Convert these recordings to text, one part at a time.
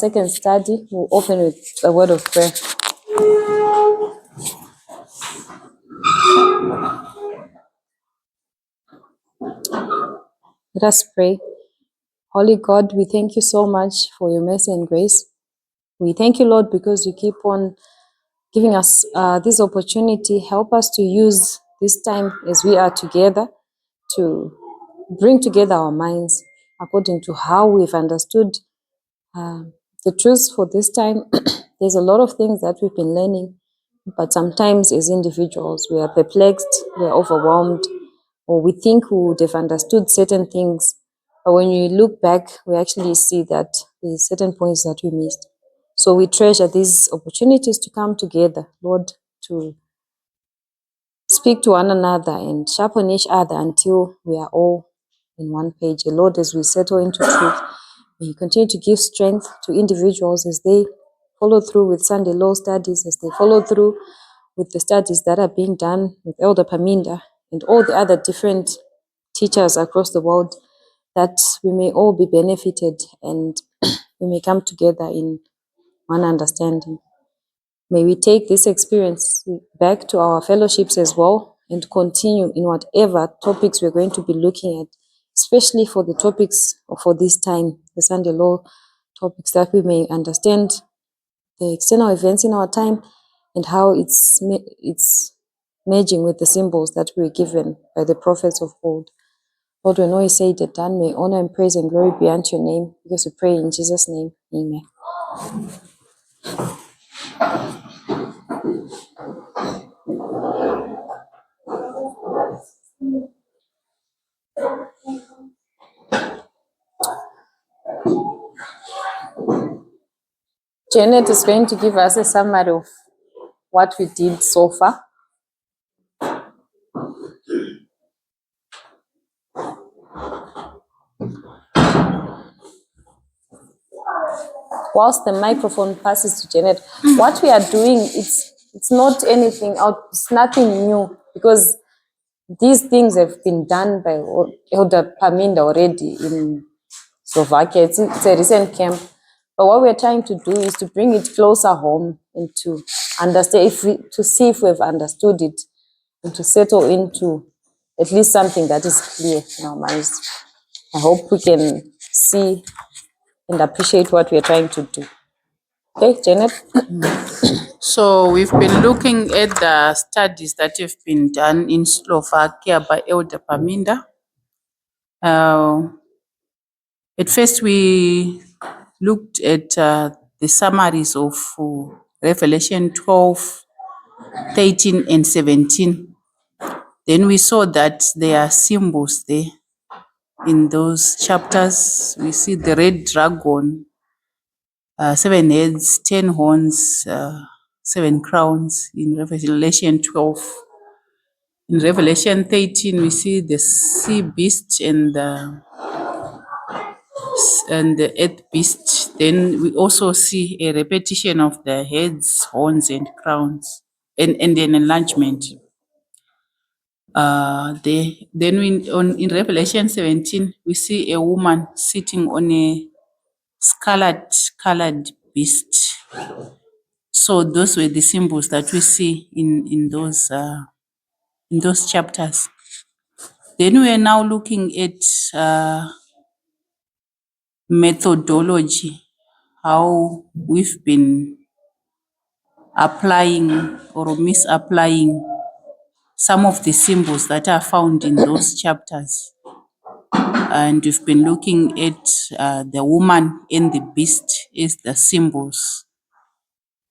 second study, we'll open with a word of prayer. Let us pray. Holy God, we thank you so much for your mercy and grace. We thank you, Lord, because you keep on giving us this opportunity. Help us to use this time as we are together to bring together our minds according to how we've understood the truth for this time. There's a lot of things that we've been learning, but sometimes as individuals, we are perplexed, we are overwhelmed, or we think we would have understood certain things. But when you look back, we actually see that there's certain points that we missed. So we treasure these opportunities to come together, Lord, to speak to one another and sharpen each other until we are all in one page. Lord, as we settle into truth, may you continue to give strength to individuals as they follow through with Sunday law studies, as they follow through with the studies that are being done with Elder Paminda and all the other different teachers across the world, that we may all be benefited and we may come together in one understanding. May we take this experience back to our fellowships as well and continue in whatever topics we're going to be looking at, especially for the topics for this time, the Sunday law topics, that we may understand the external events in our time and how it's merging with the symbols that we were given by the prophets of old. Lord, we know you say it done. May honor and praise and glory be unto your name, because we pray in Jesus' name. Amen. Janet is going to give us a summary of what we did so far. Whilst the microphone passes to Janet, what we are doing, it's not anything out, it's nothing new, because these things have been done by Elder Paminda already in Slovakia. It's a recent camp. But what we're trying to do is to bring it closer home and to understand, to see if we've understood it and to settle into at least something that is clear in our minds. I hope we can see and appreciate what we're trying to do. Okay, Janet? So we've been looking at the studies that have been done in Slovakia by Elder Paminda. At first we looked at the summaries of Revelation 12, 13 and 17. Then we saw that there are symbols there in those chapters. We see the red dragon, 7 heads, 10 horns, 7 crowns in Revelation 12. In Revelation 13, we see the sea beast and the earth beast. Then we also see a repetition of the heads, horns, and crowns, and an enlargement. In Revelation 17, we see a woman sitting on a scarlet colored beast. So those were the symbols that we see in those chapters. Then we are now looking at methodology, how we've been applying or misapplying some of the symbols that are found in those chapters. And we've been looking at the woman and the beast as the symbols.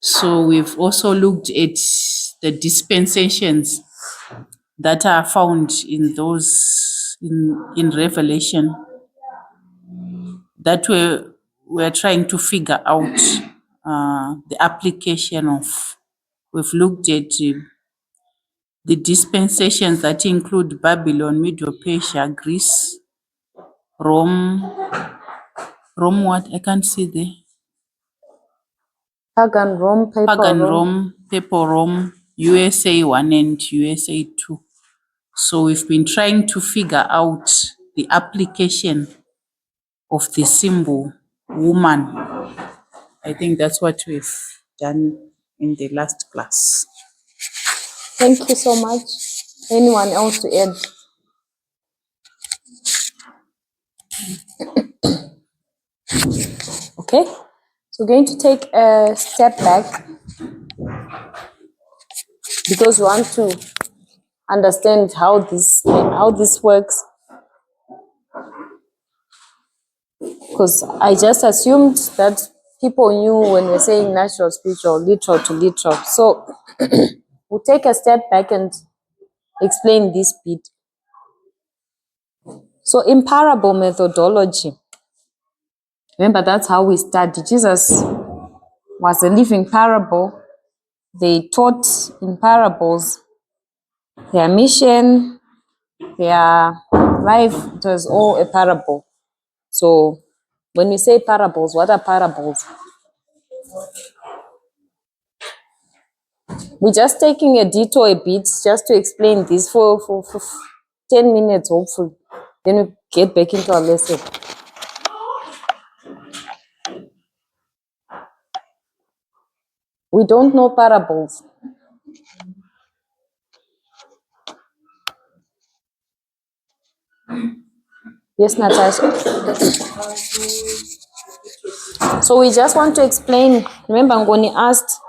So we've also looked at the dispensations that are found in those in Revelation, that we're trying to figure out the application of. We've looked at the dispensations that include Babylon, Medo-Persia, Greece, Rome what? I can't see there. Pagan Rome, Papal Rome, USA 1 and USA 2. So we've been trying to figure out the application of the symbol woman I think that's what we've done in the last class. Thank you so much. Anyone else to add? Okay, so we're going to take a step back because we want to understand how this works. Because I just assumed that people knew when we're saying natural, spiritual, literal to literal. So we'll take a step back and explain this bit. So in parable methodology, remember that's how we study. Jesus was a living parable. They taught in parables. Their mission, their life, it was all a parable. So when we say parables, what are parables? We're just taking a detour a bit just to explain this for 10 minutes, hopefully. Then we get back into our lesson. We don't know parables. Yes, Natasha. So we just want to explain. Remember, Ngoni asked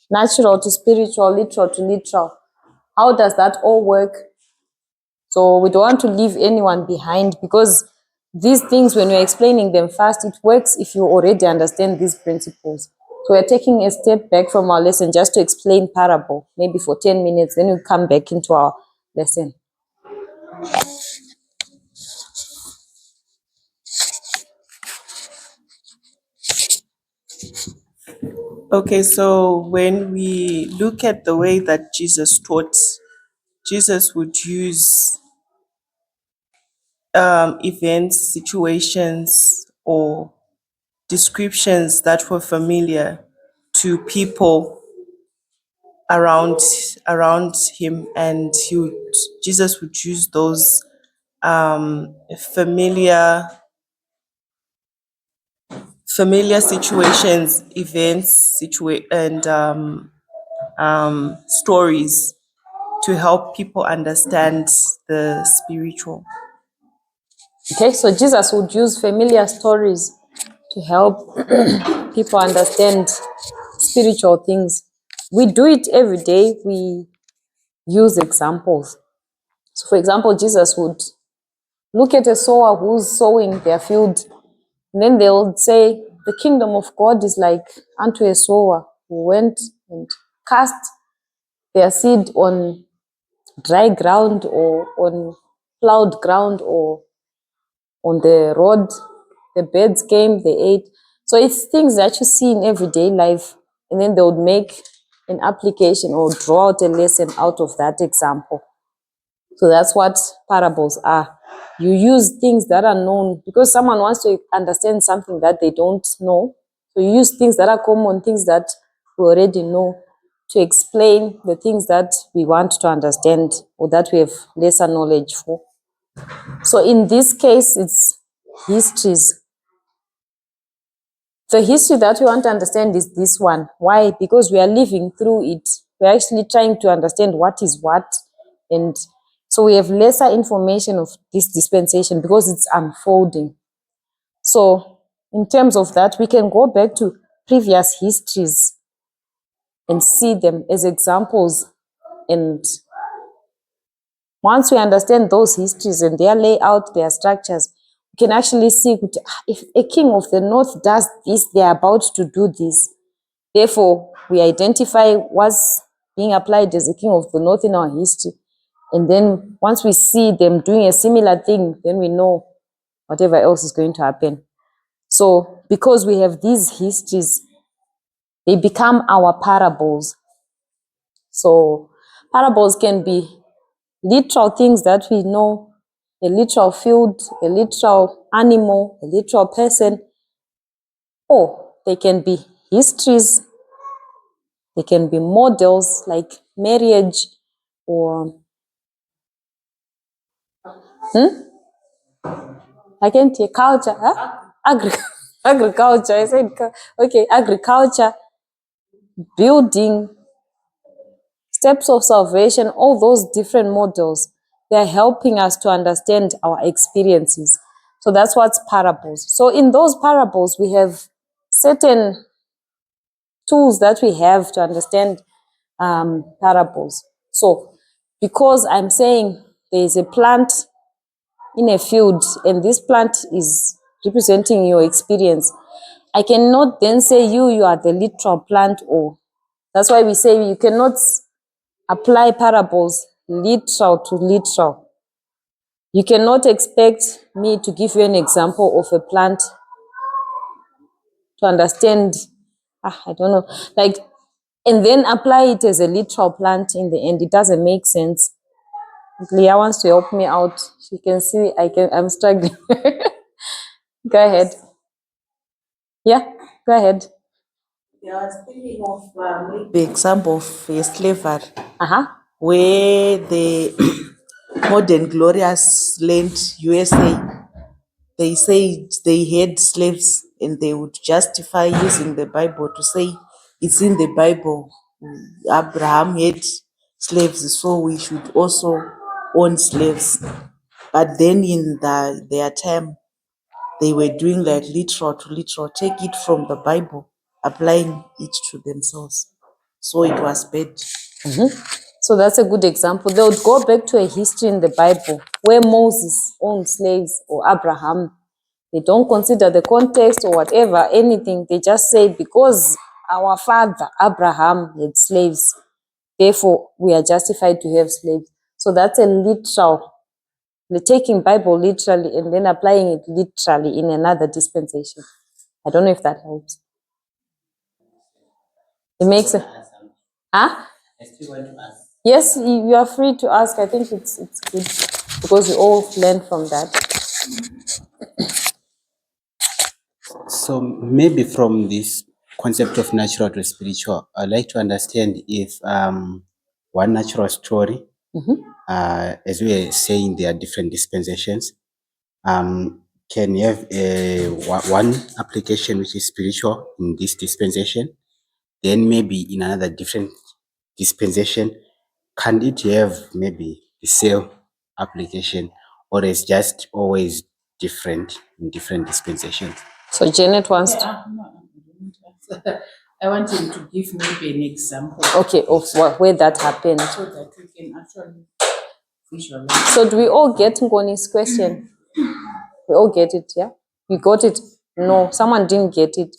natural to spiritual, literal to literal. How does that all work? So we don't want to leave anyone behind because these things, when we're explaining them fast, it works if you already understand these principles. So we're taking a step back from our lesson just to explain parable, maybe for 10 minutes, then we come back into our lesson. Okay, so when we look at the way that Jesus taught, Jesus would use events, situations, or descriptions that were familiar to people around him, and Jesus would use those familiar situations, events, and stories to help people understand the spiritual. Okay, so Jesus would use familiar stories to help people understand spiritual things. We do it every day. We use examples. So, for example, Jesus would look at a sower who's sowing their field, and then they would say, the kingdom of God is like unto a sower who went and cast their seed on dry ground or on plowed ground or on the road. The birds came, they ate. So it's things that you see in everyday life, and then they would make an application or draw out a lesson out of that example. So that's what parables are. You use things that are known because someone wants to understand something that they don't know. So you use things that are common, things that we already know, to explain the things that we want to understand or that we have lesser knowledge for. So in this case, it's histories. The history that we want to understand is this one. Why? Because we are living through it. We're actually trying to understand what is what. And so we have lesser information of this dispensation because it's unfolding. So in terms of that, we can go back to previous histories and see them as examples. And once we understand those histories and their layout, their structures, we can actually see if a king of the north does this, they are about to do this. Therefore, we identify what's being applied as a king of the north in our history. And then once we see them doing a similar thing, then we know whatever else is going to happen. So because we have these histories, they become our parables. So parables can be literal things that we know, a literal field, a literal animal, a literal person, or they can be histories, they can be models like marriage or I can't hear culture, huh? Agri. Agriculture. I said, okay, agriculture, building, steps of salvation, all those different models, they're helping us to understand our experiences. So that's what's parables. So in those parables, we have certain tools that we have to understand parables. So because I'm saying there is a plant in a field and this plant is representing your experience, I cannot then say you are the literal plant, or that's why we say you cannot apply parables literal to literal. You cannot expect me to give you an example of a plant to understand, I don't know, like, and then apply it as a literal plant in the end. It doesn't make sense. Leah wants to help me out. She can see I'm struggling. Go ahead. Yeah, go ahead. Yeah, I was thinking of the example of slavery, Uh-huh. where the modern glorious land USA, they said they had slaves and they would justify using the Bible to say it's in the Bible. Abraham had slaves, so we should also own slaves. But then in their time, they were doing like literal to literal, take it from the Bible, applying it to themselves. So it was bad. So that's a good example. They would go back to a history in the Bible where Moses owned slaves or Abraham. They don't consider the context or whatever, anything. They just say because our father Abraham had slaves, therefore we are justified to have slaves. So that's a literal, taking Bible literally and then applying it literally in another dispensation. I don't know if that helps. It makes it. Huh? I still want to ask. Yes, you are free to ask. I think it's good because we all learn from that. So maybe from this concept of natural to spiritual, I'd like to understand if one natural story, as we are saying, there are different dispensations. Can you have one application which is spiritual in this dispensation? Then maybe in another different dispensation, can it have maybe the same application, or is just always different in different dispensations? So Janet wants to, I want him to give maybe an example okay, of where that happened. so that we can actually visualize. So do we all get Ngoni's question? We all get it, yeah? You got it? No, someone didn't get it.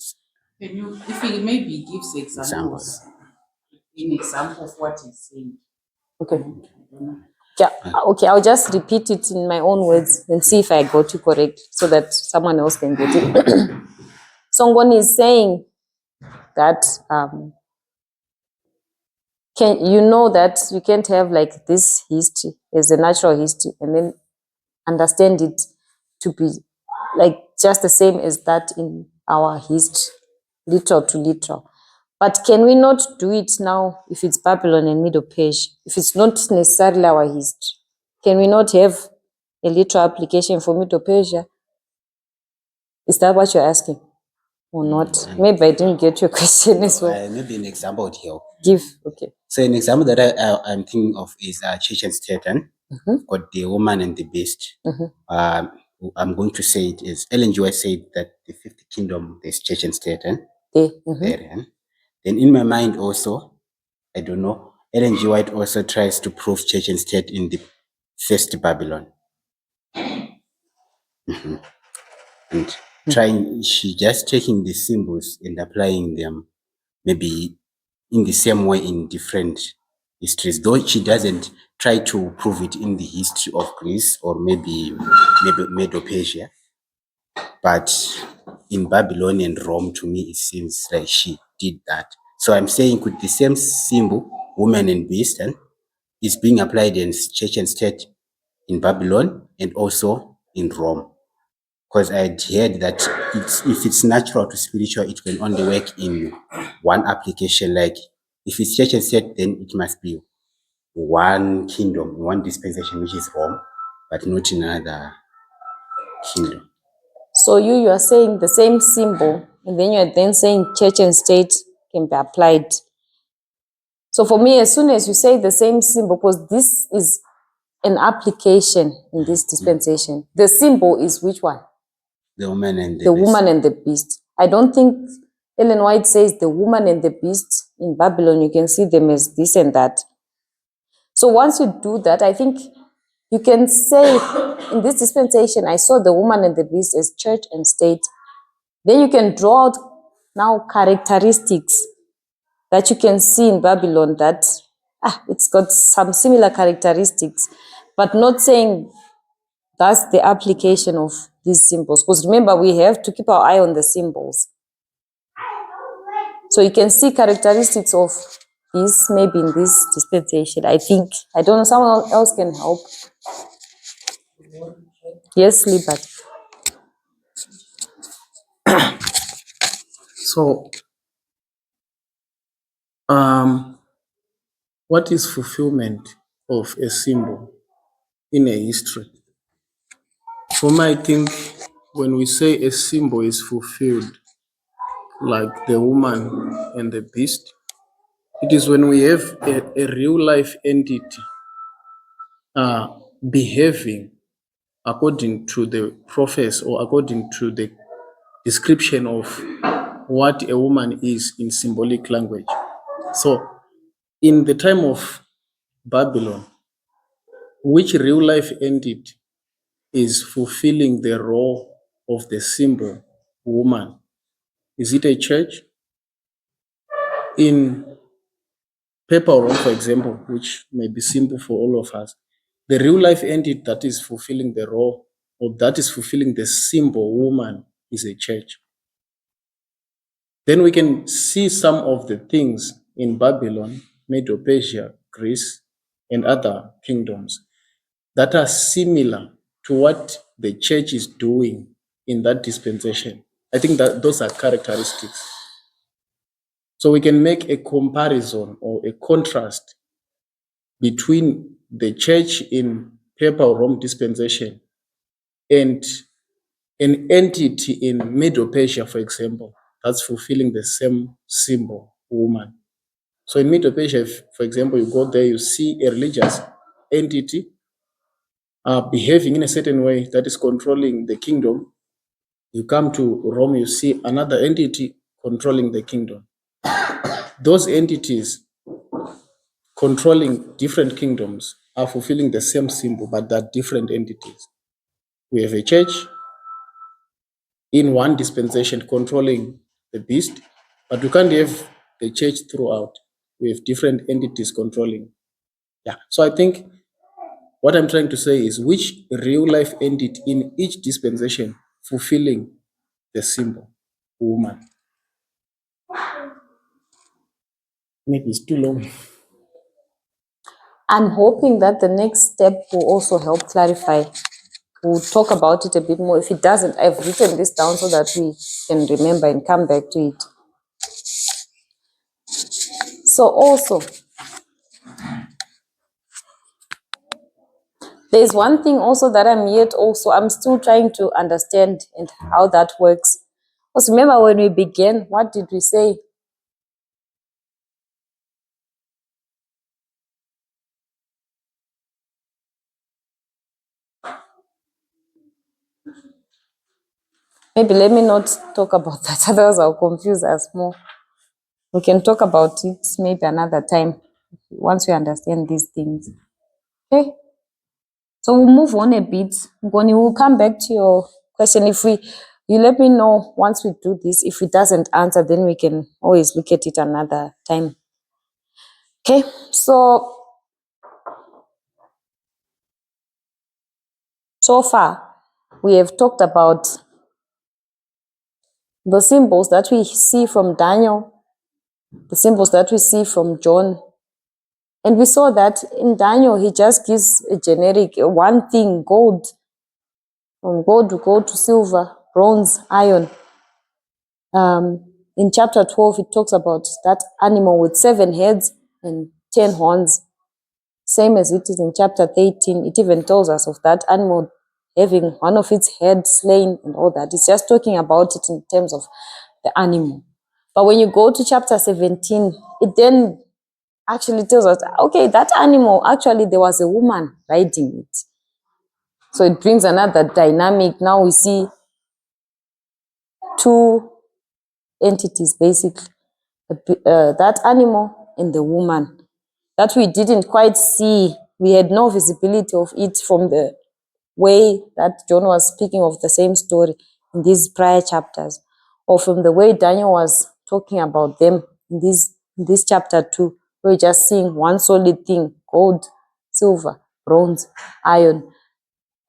Can you, if he maybe gives examples, an example of what he's saying. Okay. Yeah, okay, I'll just repeat it in my own words and see if I got you correct so that someone else can get it. So Ngoni is saying that can you know that you can't have like this history as a natural history and then understand it to be like just the same as that in our history, literal to literal. But can we not do it now if it's Babylon and Middle Persia? If it's not necessarily our history, can we not have a literal application for Middle Persia? Is that what you're asking? Or not? Maybe I didn't get your question as well. Maybe an example would help. Give, okay. So an example that I'm thinking of is Church and Satan, got the woman and the beast. I'm going to say it is Ellen G. White said that the fifth kingdom is Church and Satan. Then in my mind also, I don't know, Ellen G. White also tries to prove Church and State in the first Babylon. And she just taking the symbols and applying them maybe in the same way in different histories, though she doesn't try to prove it in the history of Greece or maybe Medo-Persia. But in Babylon and Rome, to me, it seems like she did that. So I'm saying with the same symbol, woman and beast, is being applied in church and state in Babylon and also in Rome. Because I'd heard that if it's natural to spiritual, it can only work in one application. Like if it's church and state, then it must be one kingdom, one dispensation, which is Rome, but not in another kingdom. So you are saying the same symbol, and then you are then saying church and state can be applied. So for me, as soon as you say the same symbol, because this is an application in this dispensation, the symbol is which one? The woman and the The beast. woman and the beast. I don't think Ellen White says the woman and the beast in Babylon, you can see them as this and that. So once you do that, I think you can say in this dispensation, I saw the woman and the beast as church and state. Then you can draw out now characteristics that you can see in Babylon that it's got some similar characteristics, but not saying that's the application of these symbols. Because remember, we have to keep our eye on the symbols. So you can see characteristics of this maybe in this dispensation. I think, I don't know, someone else can help. Yes, Libert. So, what is fulfillment of a symbol in a history? For me, I think when we say a symbol is fulfilled, like the woman and the beast, it is when we have a real life entity behaving according to the prophecy or according to the description of what a woman is in symbolic language. So, in the time of Babylon, which real life entity is fulfilling the role of the symbol woman? Is it a church? In paper Rome, for example, which may be simple for all of us, the real life entity that is fulfilling the role or that is fulfilling the symbol woman is a church. Then we can see some of the things in Babylon, Medo-Persia, Greece, and other kingdoms that are similar to what the church is doing in that dispensation. I think that those are characteristics. So we can make a comparison or a contrast between the church in papal Rome dispensation and an entity in Medo-Persia, for example, that's fulfilling the same symbol, woman. So in Medo-Persia, for example, you go there, you see a religious entity behaving in a certain way that is controlling the kingdom. You come to Rome, you see another entity controlling the kingdom. Those entities controlling different kingdoms are fulfilling the same symbol, but they're different entities. We have a church in one dispensation controlling the beast, but we can't have the church throughout. We have different entities controlling. Yeah. So I think what I'm trying to say is which real life entity in each dispensation fulfilling the symbol woman. Maybe it's too long. I'm hoping that the next step will also help clarify. We'll talk about it a bit more. If it doesn't, I've written this down so that we can remember and come back to it. So also, there's one thing also that I'm still trying to understand and how that works. Because remember when we began, what did we say? Maybe let me not talk about that, otherwise I'll confuse us more. We can talk about it maybe another time once we understand these things. Okay? So we'll move on a bit. Ngoni, we'll come back to your question. You let me know once we do this. If it doesn't answer, then we can always look at it another time. Okay, so far we have talked about the symbols that we see from Daniel, the symbols that we see from John. And we saw that in Daniel, he just gives a generic one thing, gold. From gold we go to silver, bronze, iron. In chapter 12, it talks about that animal with 7 heads and 10 horns. Same as it is in chapter 13. It even tells us of that animal having one of its head slain and all that. It's just talking about it in terms of the animal. But when you go to chapter 17, it then actually tells us, okay, that animal, actually there was a woman riding it. So it brings another dynamic. Now we see two entities, basically, that animal and the woman, that we didn't quite see. We had no visibility of it from the way that John was speaking of the same story in these prior chapters, or from the way Daniel was talking about them in this chapter 2. We're just seeing one solid thing: gold, silver, bronze, iron.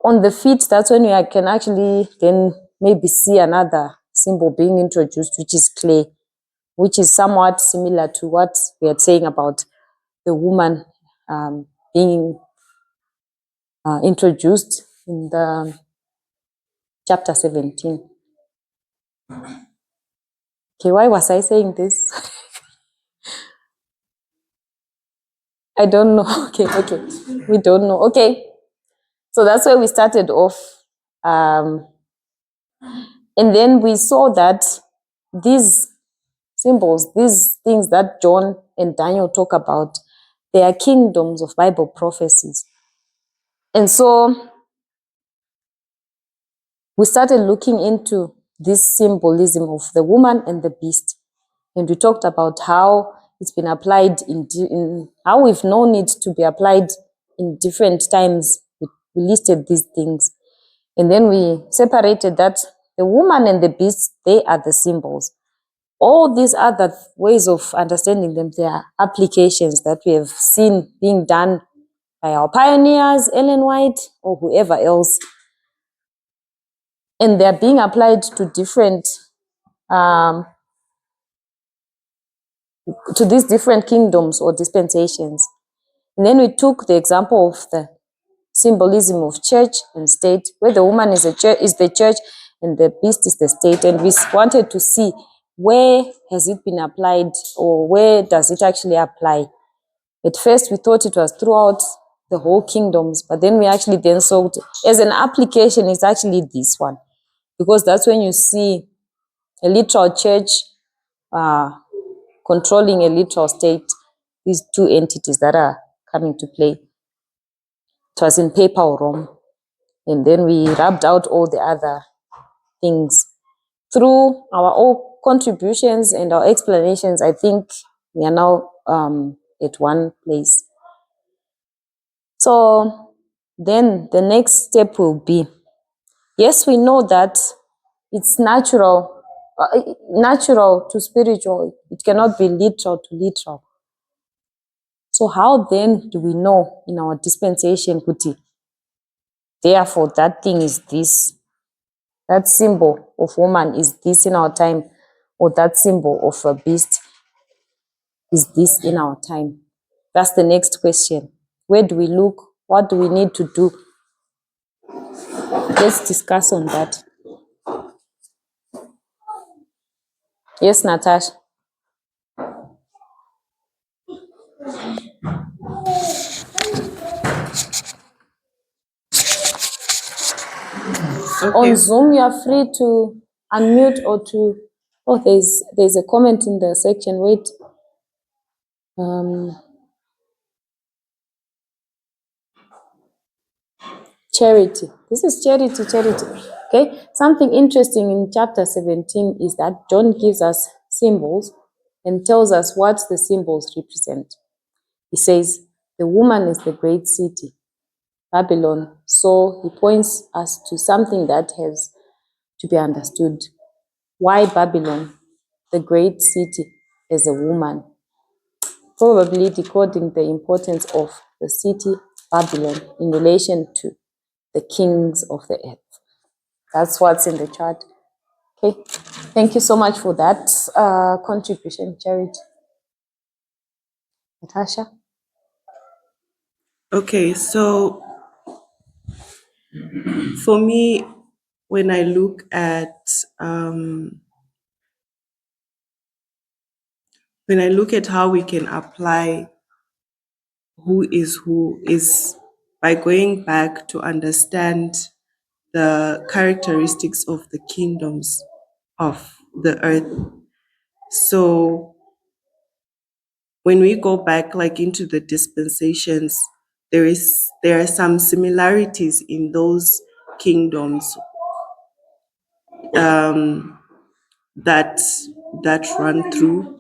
On the feet, that's when we can actually then maybe see another symbol being introduced, which is clay, which is somewhat similar to what we are saying about the woman being introduced in the chapter 17. Okay, why was I saying this? I don't know. Okay. We don't know. Okay. So that's where we started off. And then we saw that these symbols, these things that John and Daniel talk about, they are kingdoms of Bible prophecies. And so we started looking into this symbolism of the woman and the beast. And we talked about how it's been applied in how we've known it to be applied in different times. We listed these things. And then we separated that the woman and the beast, they are the symbols. All these other ways of understanding them, they are applications that we have seen being done by our pioneers, Ellen White, or whoever else. And they're being applied to different to these different kingdoms or dispensations. And then we took the example of the symbolism of church and state, where the woman is the church and the beast is the state. And we wanted to see where has it been applied, or where does it actually apply. At first, we thought it was throughout the whole kingdoms, but then we actually then saw it as an application, it's actually this one, because that's when you see a literal church controlling a literal state, these two entities that are coming to play. It was in papal Rome. And then we rubbed out all the other things. Through our own contributions and our explanations, I think we are now at one place. So then the next step will be, yes, we know that it's natural to spiritual. It cannot be literal to literal. So how then do we know in our dispensation, Kuti? Therefore, that thing is this. That symbol of woman is this in our time, or that symbol of a beast is this in our time? That's the next question. Where do we look? What do we need to do? Let's discuss on that. Yes, Natasha. On Zoom, you are free to unmute or to. Oh, there's a comment in the section. Wait. Charity. This is charity. Okay. Something interesting in chapter 17 is that John gives us symbols and tells us what the symbols represent. He says, the woman is the great city, Babylon. So he points us to something that has to be understood. Why Babylon, the great city, as a woman? Probably decoding the importance of the city Babylon in relation to the kings of the earth. That's what's in the chart. Okay, thank you so much for that contribution, Charity. Natasha? Okay, so for me, when I look at how we can apply who is by going back to understand the characteristics of the kingdoms of the earth. So when we go back like into the dispensations, there are some similarities in those kingdoms that run through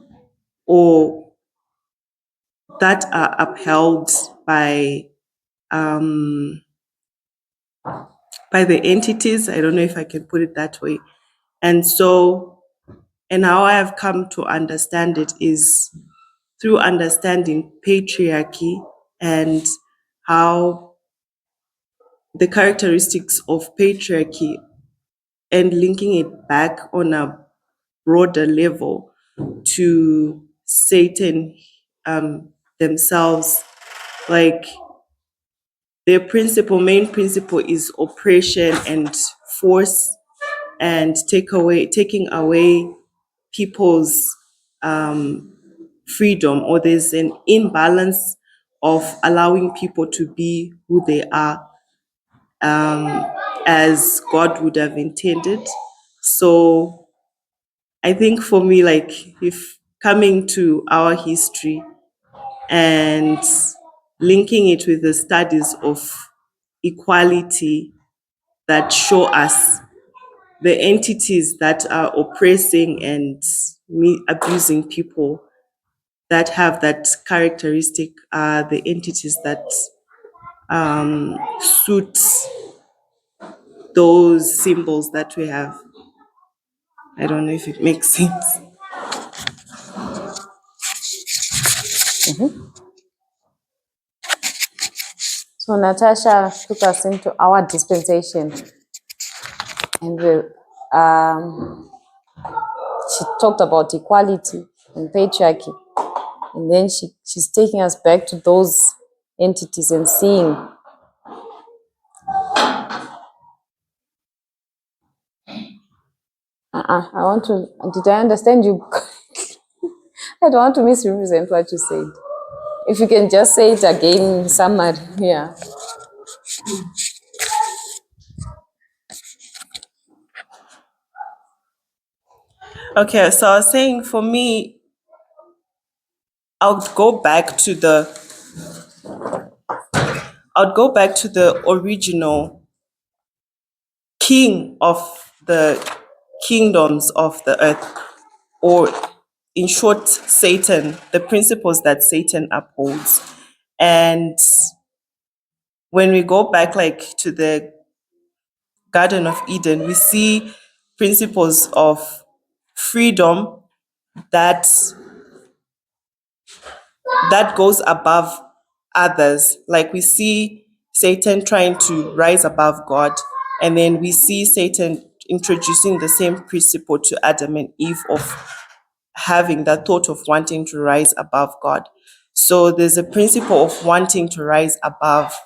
or that are upheld by the entities. I don't know if I can put it that way. And so, and how I have come to understand it is through understanding patriarchy and how the characteristics of patriarchy and linking it back on a broader level to Satan themselves. Like their main principle is oppression and force and taking away people's freedom, or there's an imbalance of allowing people to be who they are as God would have intended. So I think for me, like if coming to our history and linking it with the studies of equality that show us the entities that are oppressing and abusing people that have that characteristic are the entities that suit those symbols that we have. I don't know if it makes sense. So Natasha took us into our dispensation, and she talked about equality and patriarchy, and then she's taking us back to those entities and seeing. I want to. Did I understand you? I don't want to misrepresent what you said. If you can just say it again in summary, yeah. Okay, so I was saying for me, I would go back to the original king of the kingdoms of the earth, or in short, Satan, the principles that Satan upholds. And when we go back like to the Garden of Eden, we see principles of freedom that goes above others. Like we see Satan trying to rise above God, and then we see Satan introducing the same principle to Adam and Eve of having that thought of wanting to rise above God. So there's a principle of wanting to rise above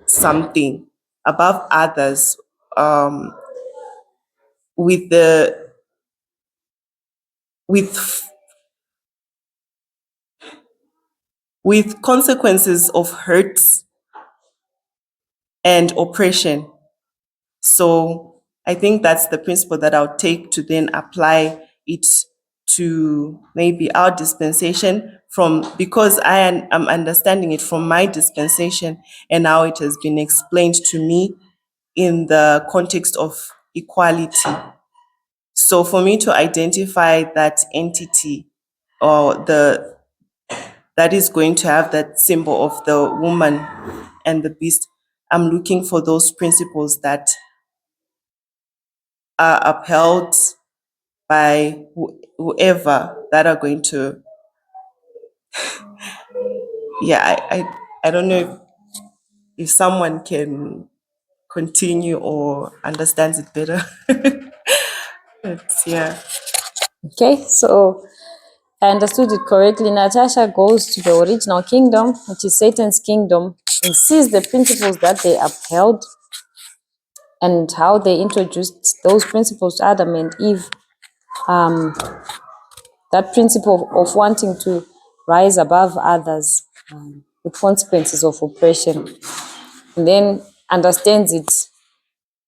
something, above others, with the with with consequences of hurt and oppression. So I think that's the principle that I'll take to then apply it to maybe our dispensation, from because I'm understanding it from my dispensation and how it has been explained to me in the context of equality. So for me to identify that entity, or the that is going to have that symbol of the woman and the beast, I'm looking for those principles that are upheld by whoever that are going to, yeah, I don't know if someone can continue or understands it better. But yeah. Okay, so I understood it correctly. Natasha goes to the original kingdom, which is Satan's kingdom, and sees the principles that they upheld and how they introduced those principles to Adam and Eve. That principle of wanting to rise above others, with consequences of oppression, and then understands it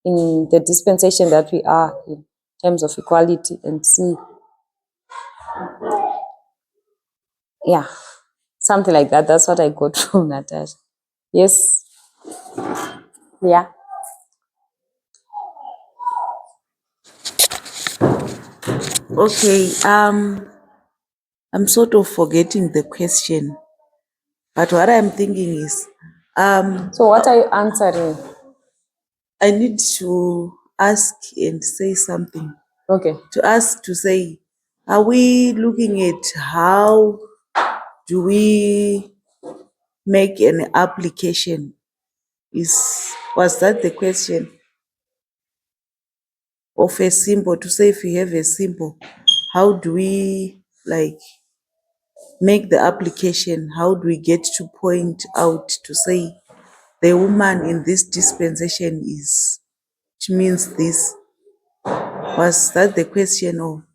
in the dispensation that we are in terms of equality and see, yeah, something like that. That's what I got from Natasha. Yes. Yeah. Okay, I'm sort of forgetting the question, but what I'm thinking is, So what are you answering? I need to ask and say something. Okay. To ask to say, are we looking at how do we make an application? Was that the question? Of a symbol, to say if we have a symbol, how do we like make the application? How do we get to point out to say the woman in this dispensation is, which means this? Was that the question? Or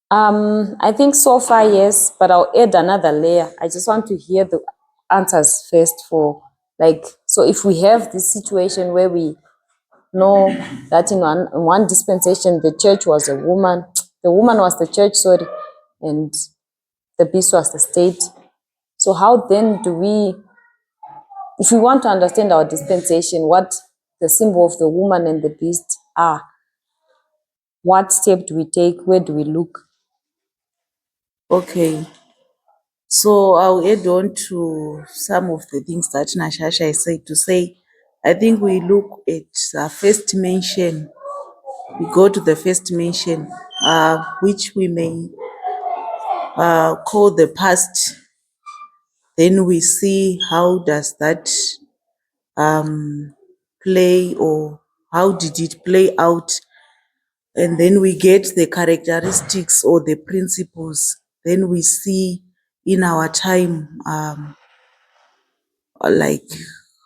I think so far, yes, but I'll add another layer. I just want to hear the answers first for, like, so if we have this situation where we know that in one dispensation, the church was a woman, the woman was the church, sorry, and the beast was the state. So how then do we, if we want to understand our dispensation, what the symbol of the woman and the beast are, what step do we take? Where do we look? okay, so I'll add on to some of the things that Nashasha said to say, I think we look at the first mention. We go to the first mention, which we may call the past. Then we see how does that play, or how did it play out, and then we get the characteristics or the principles. Then we see in our time, like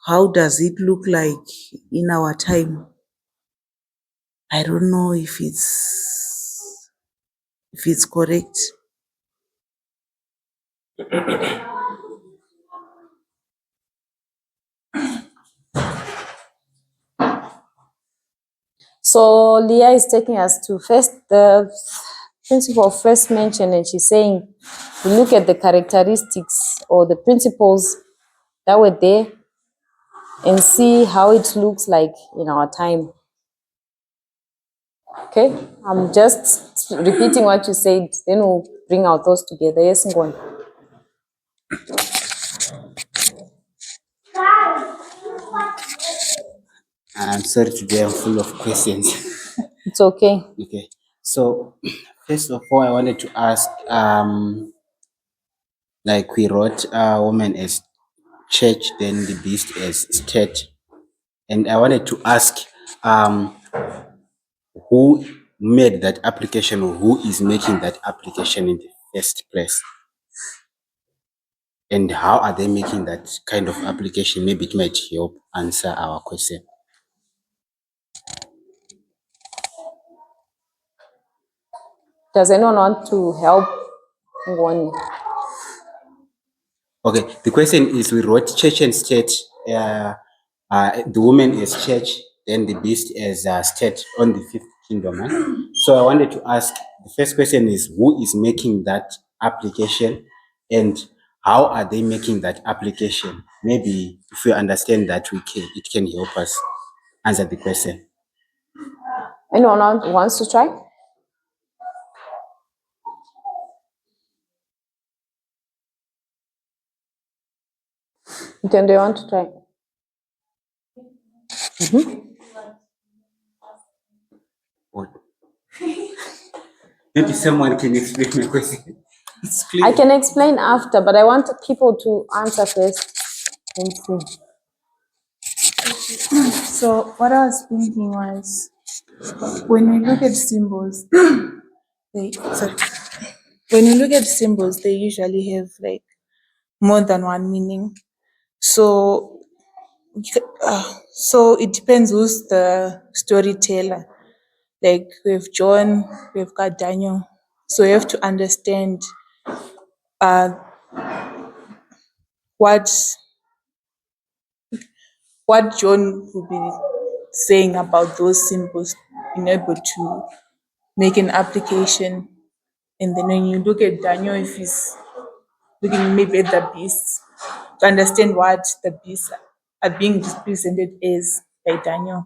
how does it look like in our time. I don't know if it's correct. So Leah is taking us to first the principle of first mention, and she's saying we look at the characteristics or the principles that were there and see how it looks like in our time. Okay, I'm just repeating what you said, then we'll bring our thoughts together. Yes, Ngwan. I'm sorry today I'm full of questions. It's okay. Okay. So first of all, I wanted to ask, like we wrote woman as church, then the beast as state. And I wanted to ask, um, who made that application, or who is making that application in the first place? And how are they making that kind of application? Maybe it might help answer our question. Does anyone want to help Ngwan? Okay, the question is, we wrote church and state, the woman as church, then the beast as state on the fifth kingdom. So I wanted to ask, the first question is, who is making that application, and how are they making that application? Maybe if we understand that, it can help us answer the question. Anyone wants to try? Then they want to try. What? Maybe someone can explain my question. It's clear. I can explain after, but I want people to answer first and see. So what I was thinking was, when we look at symbols, sorry, when you look at symbols, they usually have like more than one meaning. So, so it depends who's the storyteller. Like we have John, we have got Daniel. So you have to understand uh, what what John will be saying about those symbols, being able to make an application. And then when you look at Daniel, if he's looking maybe at the beasts, to understand what the beasts are being represented as by Daniel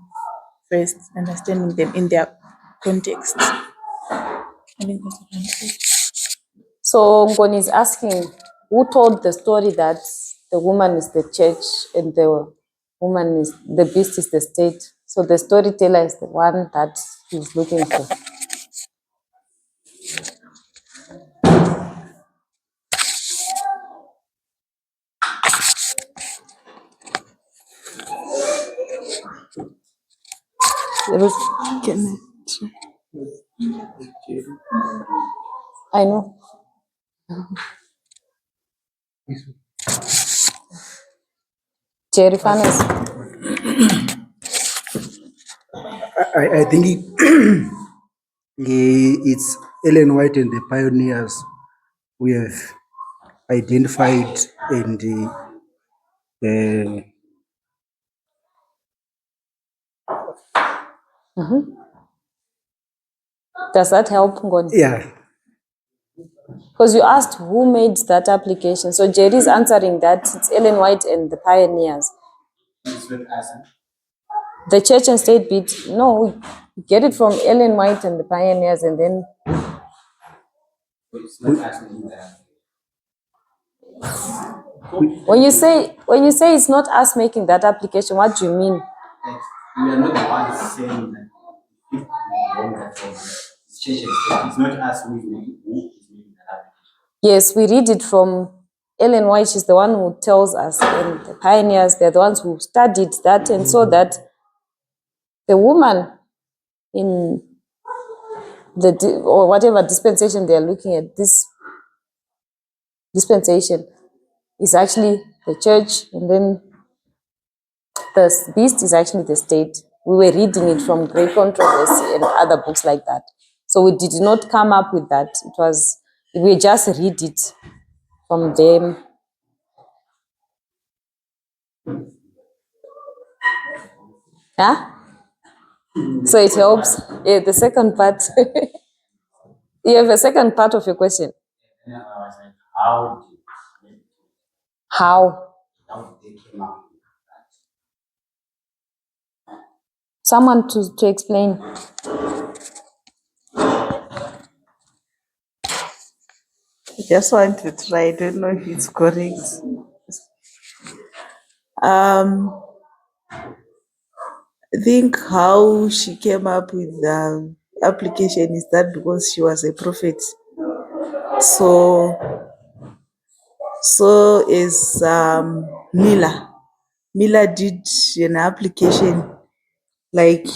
first, understanding them in their context. I think that's what I'm saying. So Ngoni is asking, who told the story that the woman is the church and the woman is the beast is the state? So the storyteller is the one that he's looking for. Ruth, Can I know. Jerry Farnes. I think it's Ellen White and the pioneers we have identified and Does that help, Ngoni? yeah, Because you asked who made that application. So Jerry's answering that it's Ellen White and the pioneers. It's not us. The church and state bit, no, we get it from Ellen White and the pioneers, and then It's not us making that. when you say it's not us making that application, what do you mean? Like, we are not the ones saying that if we want that from it's church and state. It's not us who is making that application. Yes, we read it from Ellen White. She's the one who tells us, and the pioneers, they're the ones who studied that and saw that the woman in or whatever dispensation they're looking at, this dispensation is actually the church, and then the beast is actually the state. We were reading it from Great Controversy and other books like that. So we did not come up with that. It was, we just read it from them. Huh? So it helps. Yeah, the second part. You have a second part of your question. And I was like, how How? they came up with that? Someone to explain. I just want to try. I don't know if it's correct. Um, I think how she came up with the application is that because she was a prophet. So is Mila. Mila did an application like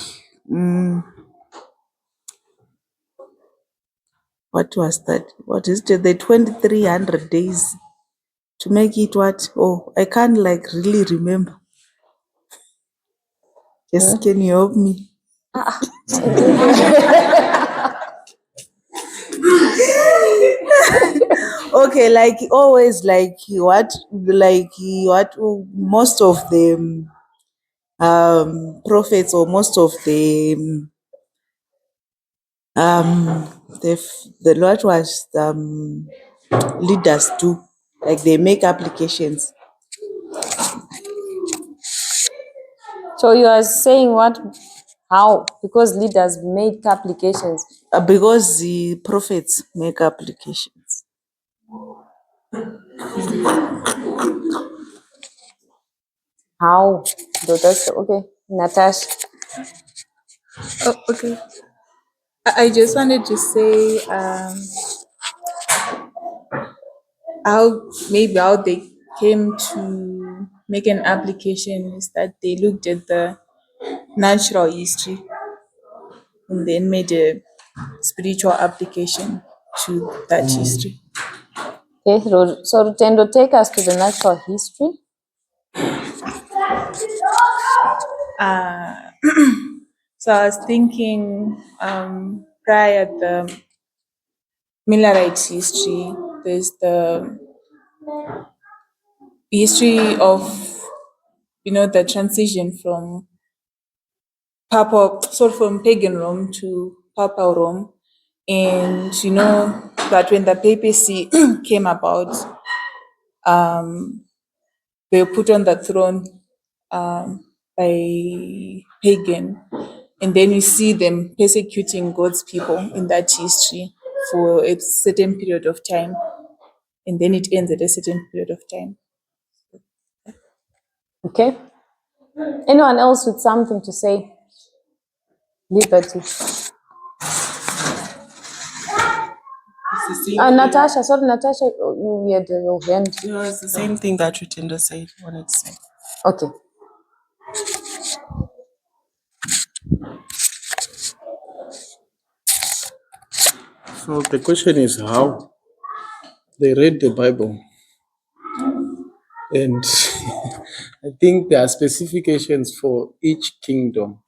what was that? What is it? The 2300 days to make it what? Oh, I can't like really remember. Just can you help me? Okay, like always, like what most of the prophets or most of the the Lord was leaders do, like they make applications. So you are saying what? How? Because leaders made applications. Because the prophets make applications. How? That's okay. Natasha. Oh, okay. I just wanted to say how they came to make an application is that they looked at the natural history and then made a spiritual application to that history. Okay, so Rutendo, take us to the natural history. So I was thinking prior the Millerites history, there's the history of the transition from from pagan Rome to papal Rome, and that when the papacy came about, they were put on the throne by pagan, and then you see them persecuting God's people in that history for a certain period of time, and then it ends at a certain period of time. Okay. Anyone else with something to say? Liberty. Natasha, sorry, Natasha, you had your hand. No, it's the same thing that Rutindo said, wanted to say. Okay. So the question is how they read the Bible. And I think there are specifications for each kingdom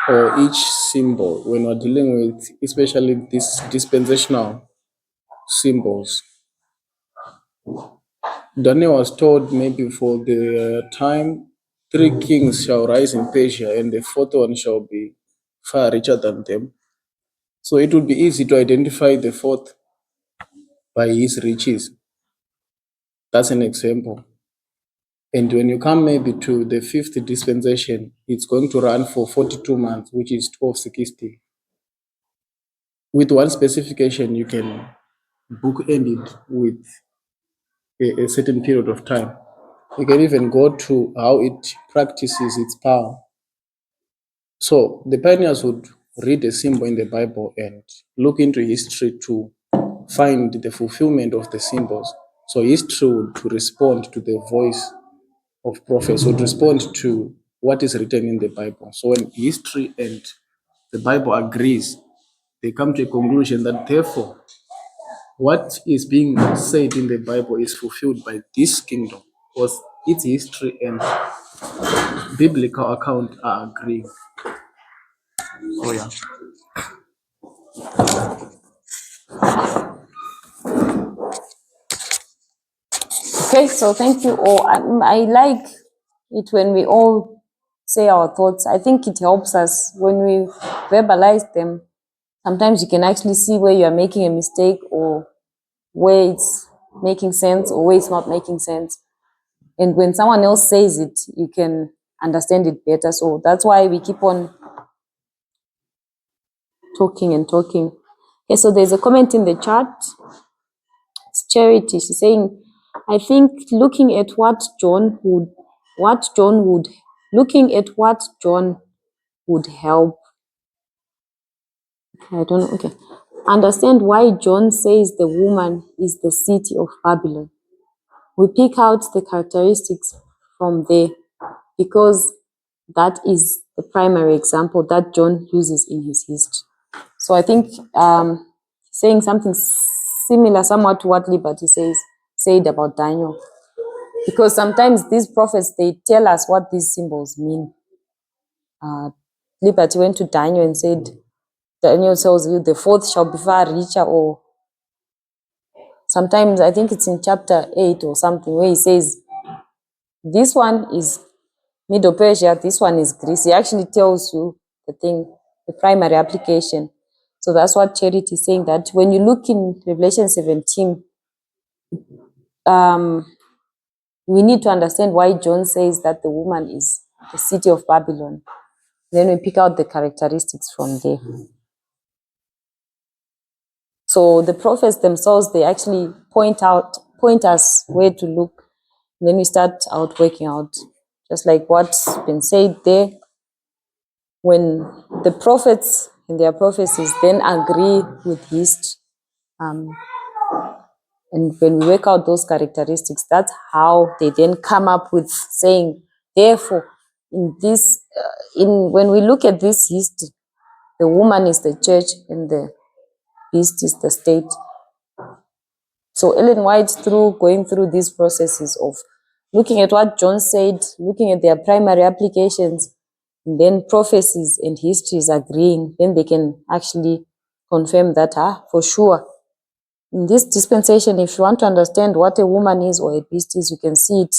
or each symbol when we're dealing with, especially these dispensational symbols. Daniel was told maybe for the time 3 kings shall rise in Persia and the 4th one shall be far richer than them. So it would be easy to identify the 4th by his riches. That's an example. And when you come maybe to the 5th dispensation, it's going to run for 42 months, which is 1260. With one specification, you can bookend it with a certain period of time. You can even go to how it practices its power. So the pioneers would read a symbol in the Bible and look into history to find the fulfillment of the symbols. So history would respond to the voice of prophets, would respond to what is written in the Bible. So when history and the Bible agrees, they come to a conclusion that therefore what is being said in the Bible is fulfilled by this kingdom, because its history and biblical account are agreeing. So yeah. Okay, so thank you all. I like it when we all say our thoughts. I think it helps us when we verbalize them. Sometimes you can actually see where you are making a mistake or where it's making sense or where it's not making sense. And when someone else says it, you can understand it better. So that's why we keep on talking and talking. Okay, so there's a comment in the chat. It's Charity. She's saying, I think looking at what John would help. I don't know. Okay. Understand why John says the woman is the city of Babylon. We pick out the characteristics from there because that is the primary example that John uses in his history. So I think saying something similar somewhat to what Liberty said about Daniel, because sometimes these prophets, they tell us what these symbols mean. Liberty went to Daniel and said, Daniel tells you the 4th shall be far richer, or sometimes I think it's in chapter 8 or something where he says, this one is Middle Persia, this one is Greece. He actually tells you the primary application. So that's what Charity is saying, that when you look in Revelation 17, we need to understand why John says that the woman is the city of Babylon. Then we pick out the characteristics from there. So the prophets themselves, they actually point us where to look. And then we start out working out. Just like what's been said there, when the prophets in their prophecies then agree with history, and when we work out those characteristics, that's how they then come up with saying, therefore, when we look at this history, the woman is the church and the beast is the state. So Ellen White, through going through these processes of looking at what John said, looking at their primary applications, and then prophecies and histories agreeing, then they can actually confirm that, for sure, in this dispensation, if you want to understand what a woman is or a beast is, you can see it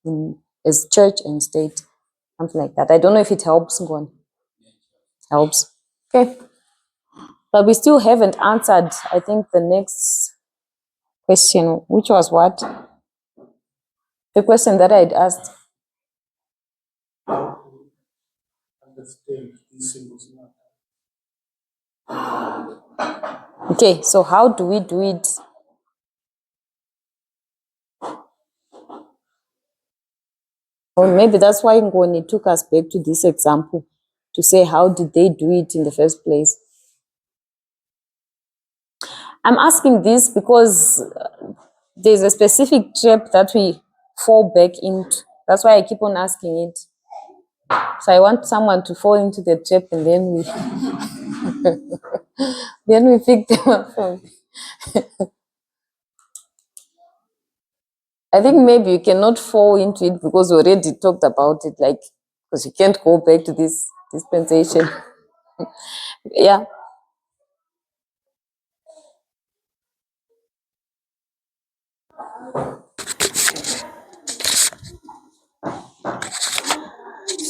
in as church and state, something like that. I don't know if it helps, Ngoni. Helps. Okay. But we still haven't answered, I think, the next question, which was what? The question that I'd asked. Understand these symbols now. Okay, so how do we do it? Or maybe that's why Ngoni took us back to this example to say, how did they do it in the first place? I'm asking this because there's a specific trap that we fall back into. That's why I keep on asking it. So I want someone to fall into the trap and then we then we pick them up from. I think maybe you cannot fall into it because we already talked about it, like, because you can't go back to this dispensation. Yeah.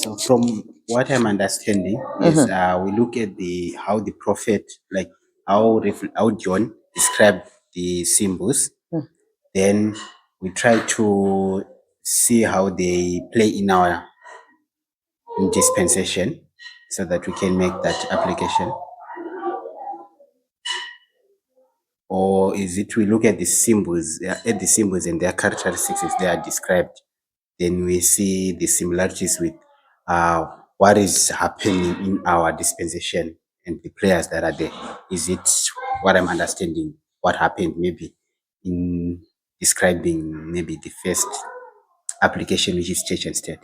So from what I'm understanding is we look at the how the prophet, like how John described the symbols. Then we try to see how they play in our dispensation so that we can make that application. Or is it we look at the symbols, and their characteristics as they are described, then we see the similarities with what is happening in our dispensation and the players that are there. Is it what I'm understanding? What happened maybe in describing maybe the first application, which is church and state?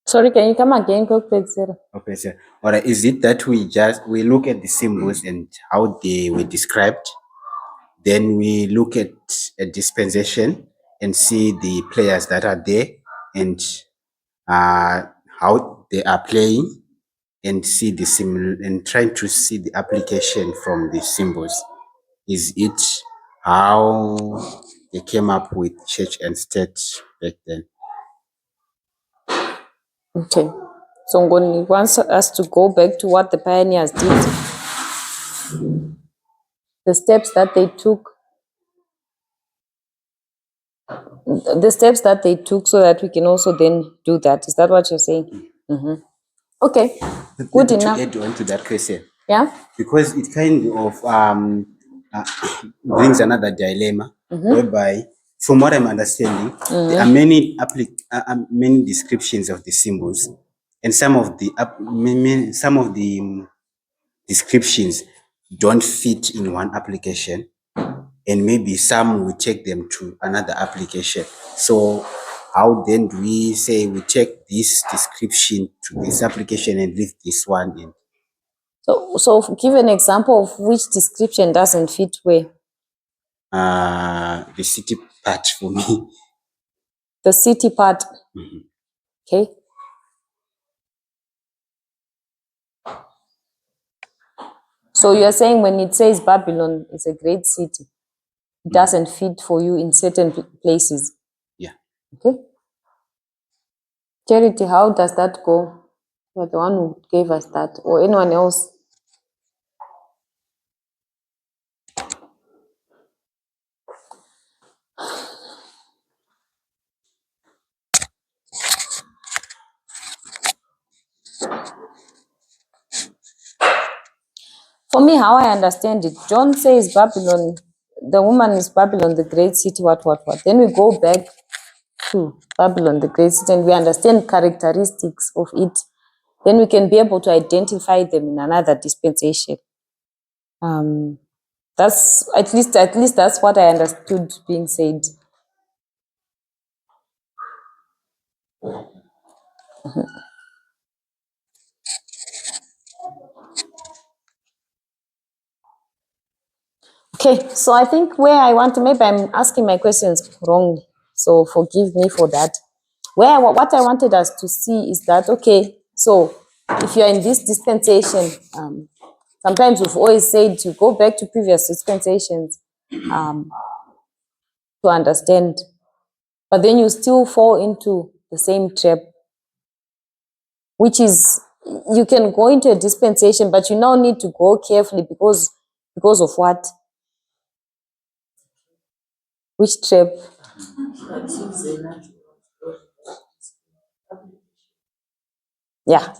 Sorry, can you come again, Sarah? Okay, so all right, is it that we look at the symbols and how they were described, then we look at a dispensation and see the players that are there and how they are playing, and see the and trying to see the application from the symbols. Is it how they came up with church and state back then? Okay. So Ngoni wants us to go back to what the pioneers did, the steps that they took, so that we can also then do that. Is that what you're saying? Okay, good Maybe enough. to add on to that question, Yeah. because it kind of uh, brings another dilemma, whereby, from what I'm understanding, there are many descriptions of the symbols, and some of the descriptions don't fit in one application, and maybe some will take them to another application. So how then do we say we take this description to this application and leave this one in? So give an example of which description doesn't fit where. The city part for me. The city part. Okay. So you're saying when it says Babylon is a great city, it doesn't fit for you in certain places. Yeah. Okay. Charity, how does that go? You're the one who gave us that, or anyone else? For me, how I understand it, John says Babylon, the woman is Babylon, the great city, what. Then we go back to Babylon, the great city, and we understand characteristics of it. Then we can be able to identify them in another dispensation. That's at least that's what I understood being said. Okay, so I think where I want to, maybe I'm asking my questions wrong, so forgive me for that. What I wanted us to see is that, okay, so if you're in this dispensation, sometimes we've always said to go back to previous dispensations to understand. But then you still fall into the same trap, which is you can go into a dispensation, but you now need to go carefully because of what? Which trap? Yeah.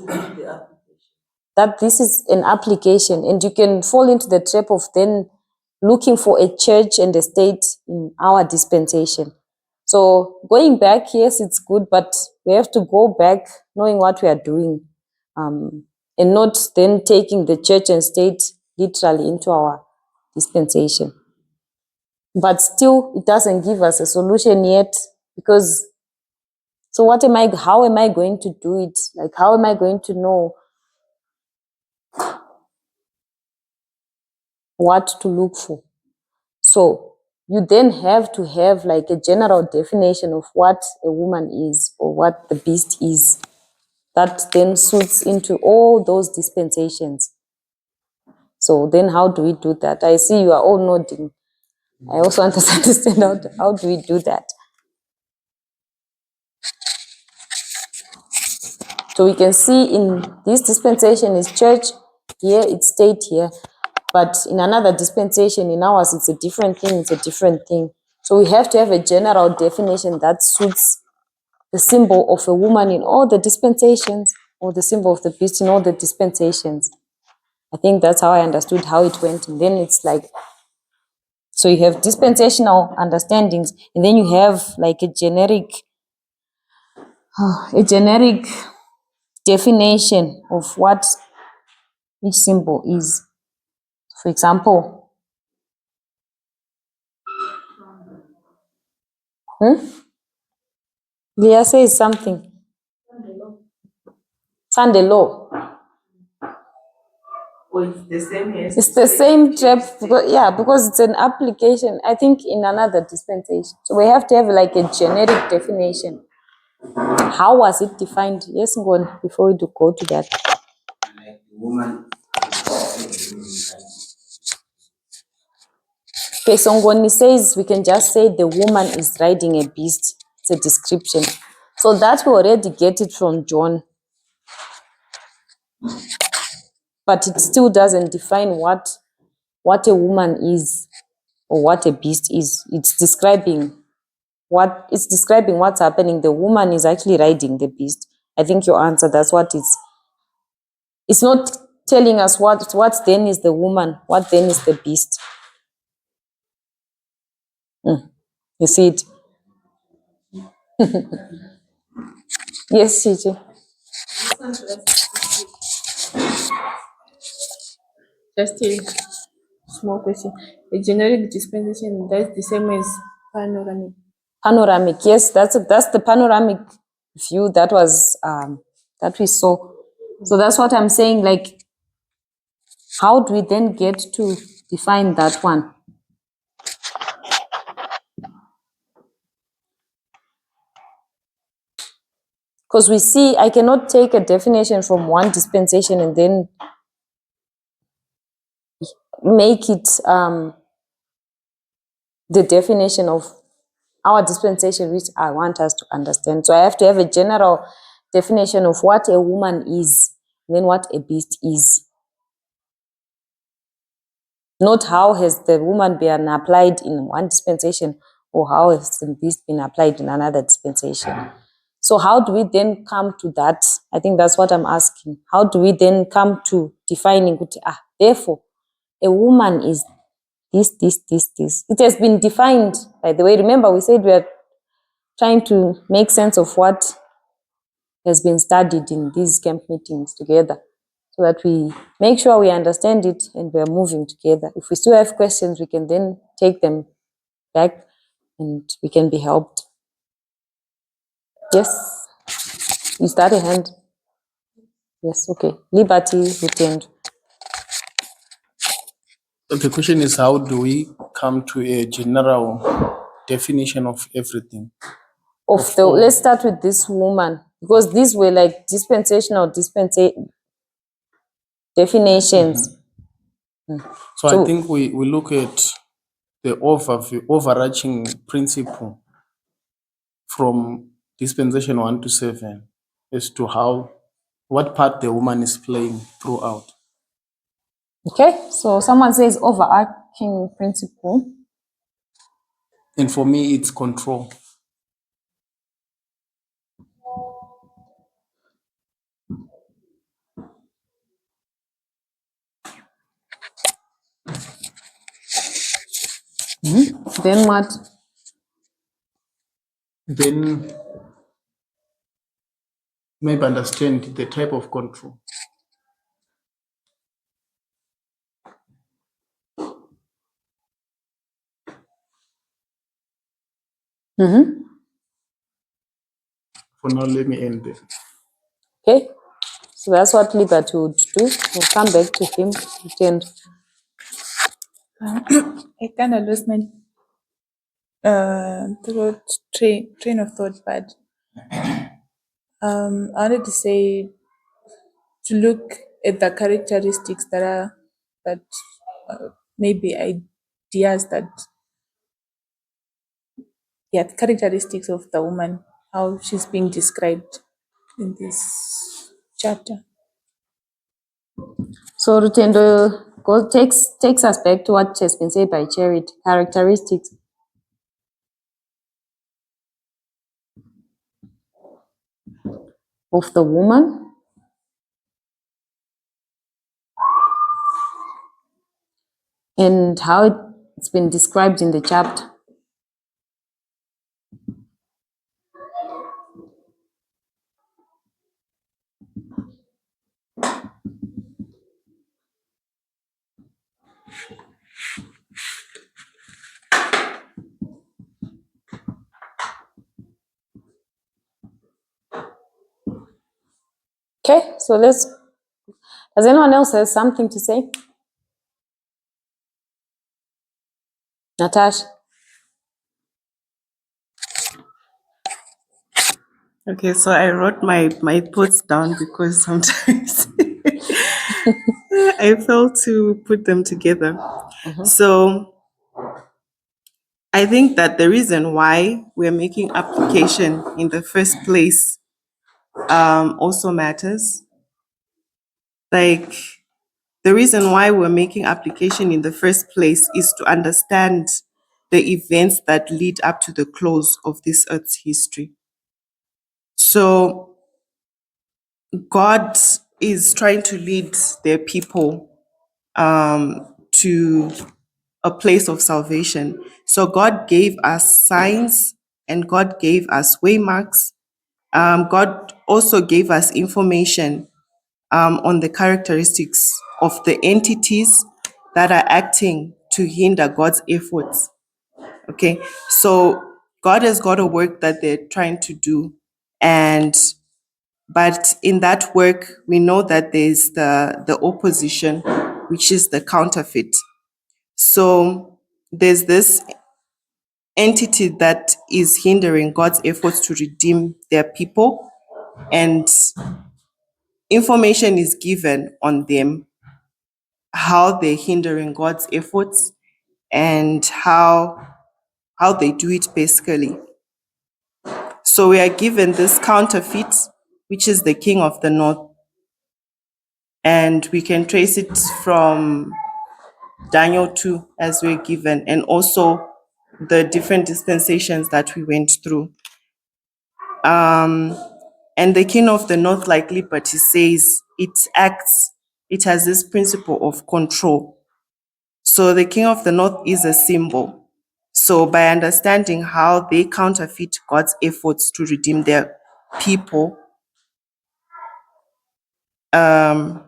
That this is an application, and you can fall into the trap of then looking for a church and a state in our dispensation. So going back, yes, it's good, but we have to go back knowing what we are doing, and not then taking the church and state literally into our dispensation. But still, it doesn't give us a solution yet, because so how am I going to do it? Like, how am I going to know what to look for? So you then have to have like a general definition of what a woman is or what the beast is, that then suits into all those dispensations. So then how do we do that? I see you are all nodding. I also want to understand how do we do that? So we can see in this dispensation is church, here it's state here, but in another dispensation, in ours, it's a different thing, it's a different thing. So we have to have a general definition that suits the symbol of a woman in all the dispensations, or the symbol of the beast in all the dispensations. I think that's how I understood how it went. And then it's like, so you have dispensational understandings, and then you have like a generic definition of what each symbol is. For example, Leah says something. Sunday law. It's the same trap, because it's an application, I think, in another dispensation. So we have to have like a generic definition. How was it defined? Yes, Ngon, before we do go to that. Like the woman. Okay, so Ngoni says we can just say the woman is riding a beast. It's a description. So that we already get it from John. But it still doesn't define what a woman is or what a beast is. It's describing what's happening. The woman is actually riding the beast. I think your answer, that's what it's not telling us what then is the woman, what then is the beast. You see it? Yes, CJ. Just a small question. A generic dispensation, that's the same as panoramic. Panoramic, yes, that's the panoramic view that was that we saw. So that's what I'm saying, like, how do we then get to define that one? Because we see, I cannot take a definition from one dispensation and then make it the definition of our dispensation, which I want us to understand. So I have to have a general definition of what a woman is, and then what a beast is. Not how has the woman been applied in one dispensation or how has the beast been applied in another dispensation. So how do we then come to that? I think that's what I'm asking. How do we then come to defining, therefore, a woman is this. It has been defined, by the way. Remember, we said we are trying to make sense of what has been studied in these camp meetings together, so that we make sure we understand it and we are moving together. If we still have questions, we can then take them back and we can be helped. Yes, you start a hand. Yes, okay. Liberty returned. The question is, how do we come to a general definition of everything? Let's start with this woman, because these were like dispensational definitions. So I think we look at the overarching principle from dispensation 1 to 7 as to what part the woman is playing throughout. Okay, so someone says overarching principle. And for me, it's control. Then what? Then maybe understand the type of control. For now, let me end there. Okay, so that's what Liberty would do. We'll come back to him at the end. I kind of lost my train of thought, but I wanted to say to look at the characteristics that maybe ideas that characteristics of the woman, how she's being described in this chapter. So Rutendo takes us back to what has been said by Charity, characteristics. Of the woman. And how it's been described in the chapter. Okay, so does anyone else have something to say? Natasha? Okay, so I wrote my thoughts down because sometimes I fail to put them together. So I think that the reason why we're making application in the first place also matters. Like, the reason why we're making application in the first place is to understand the events that lead up to the close of this earth's history. So God is trying to lead their people to a place of salvation. So God gave us signs and God gave us waymarks. God also gave us information on the characteristics of the entities that are acting to hinder God's efforts. Okay, so God has got a work that they're trying to do, but in that work, we know that there's the opposition, which is the counterfeit. So there's this entity that is hindering God's efforts to redeem their people, and information is given on them, how they're hindering God's efforts and how they do it basically. So we are given this counterfeit, which is the king of the north, and we can trace it from Daniel 2 as we're given, and also the different dispensations that we went through. And the king of the north, like Liberty says, it has this principle of control. So the king of the north is a symbol. So by understanding how they counterfeit God's efforts to redeem their people, I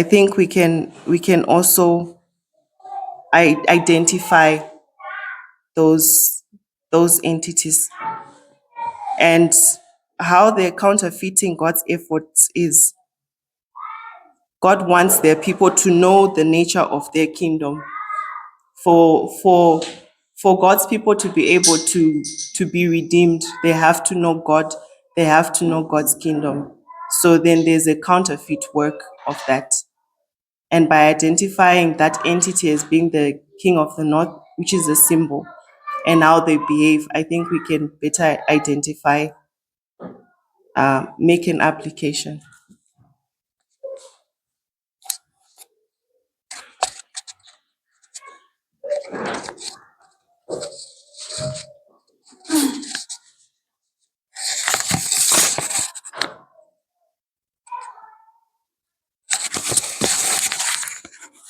think we can also identify those entities, and how they're counterfeiting God's efforts is God wants their people to know the nature of their kingdom. For God's people to be able to be redeemed, they have to know God, they have to know God's kingdom. So then there's a counterfeit work of that. And by identifying that entity as being the king of the north, which is a symbol, and how they behave, I think we can better identify, make an application.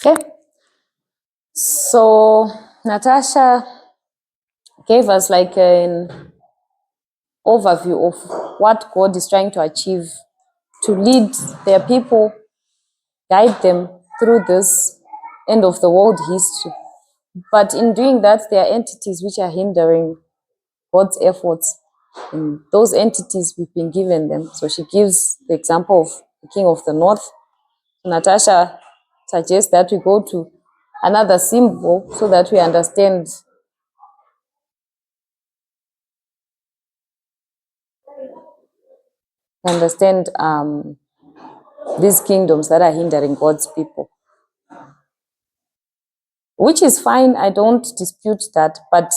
Okay. So Natasha gave us like an overview of what God is trying to achieve to lead their people, guide them through this end of the world history. But in doing that, there are entities which are hindering God's efforts. And those entities we've been given them. So she gives the example of the king of the north. Natasha suggests that we go to another symbol so that we understand these kingdoms that are hindering God's people. Which is fine, I don't dispute that, but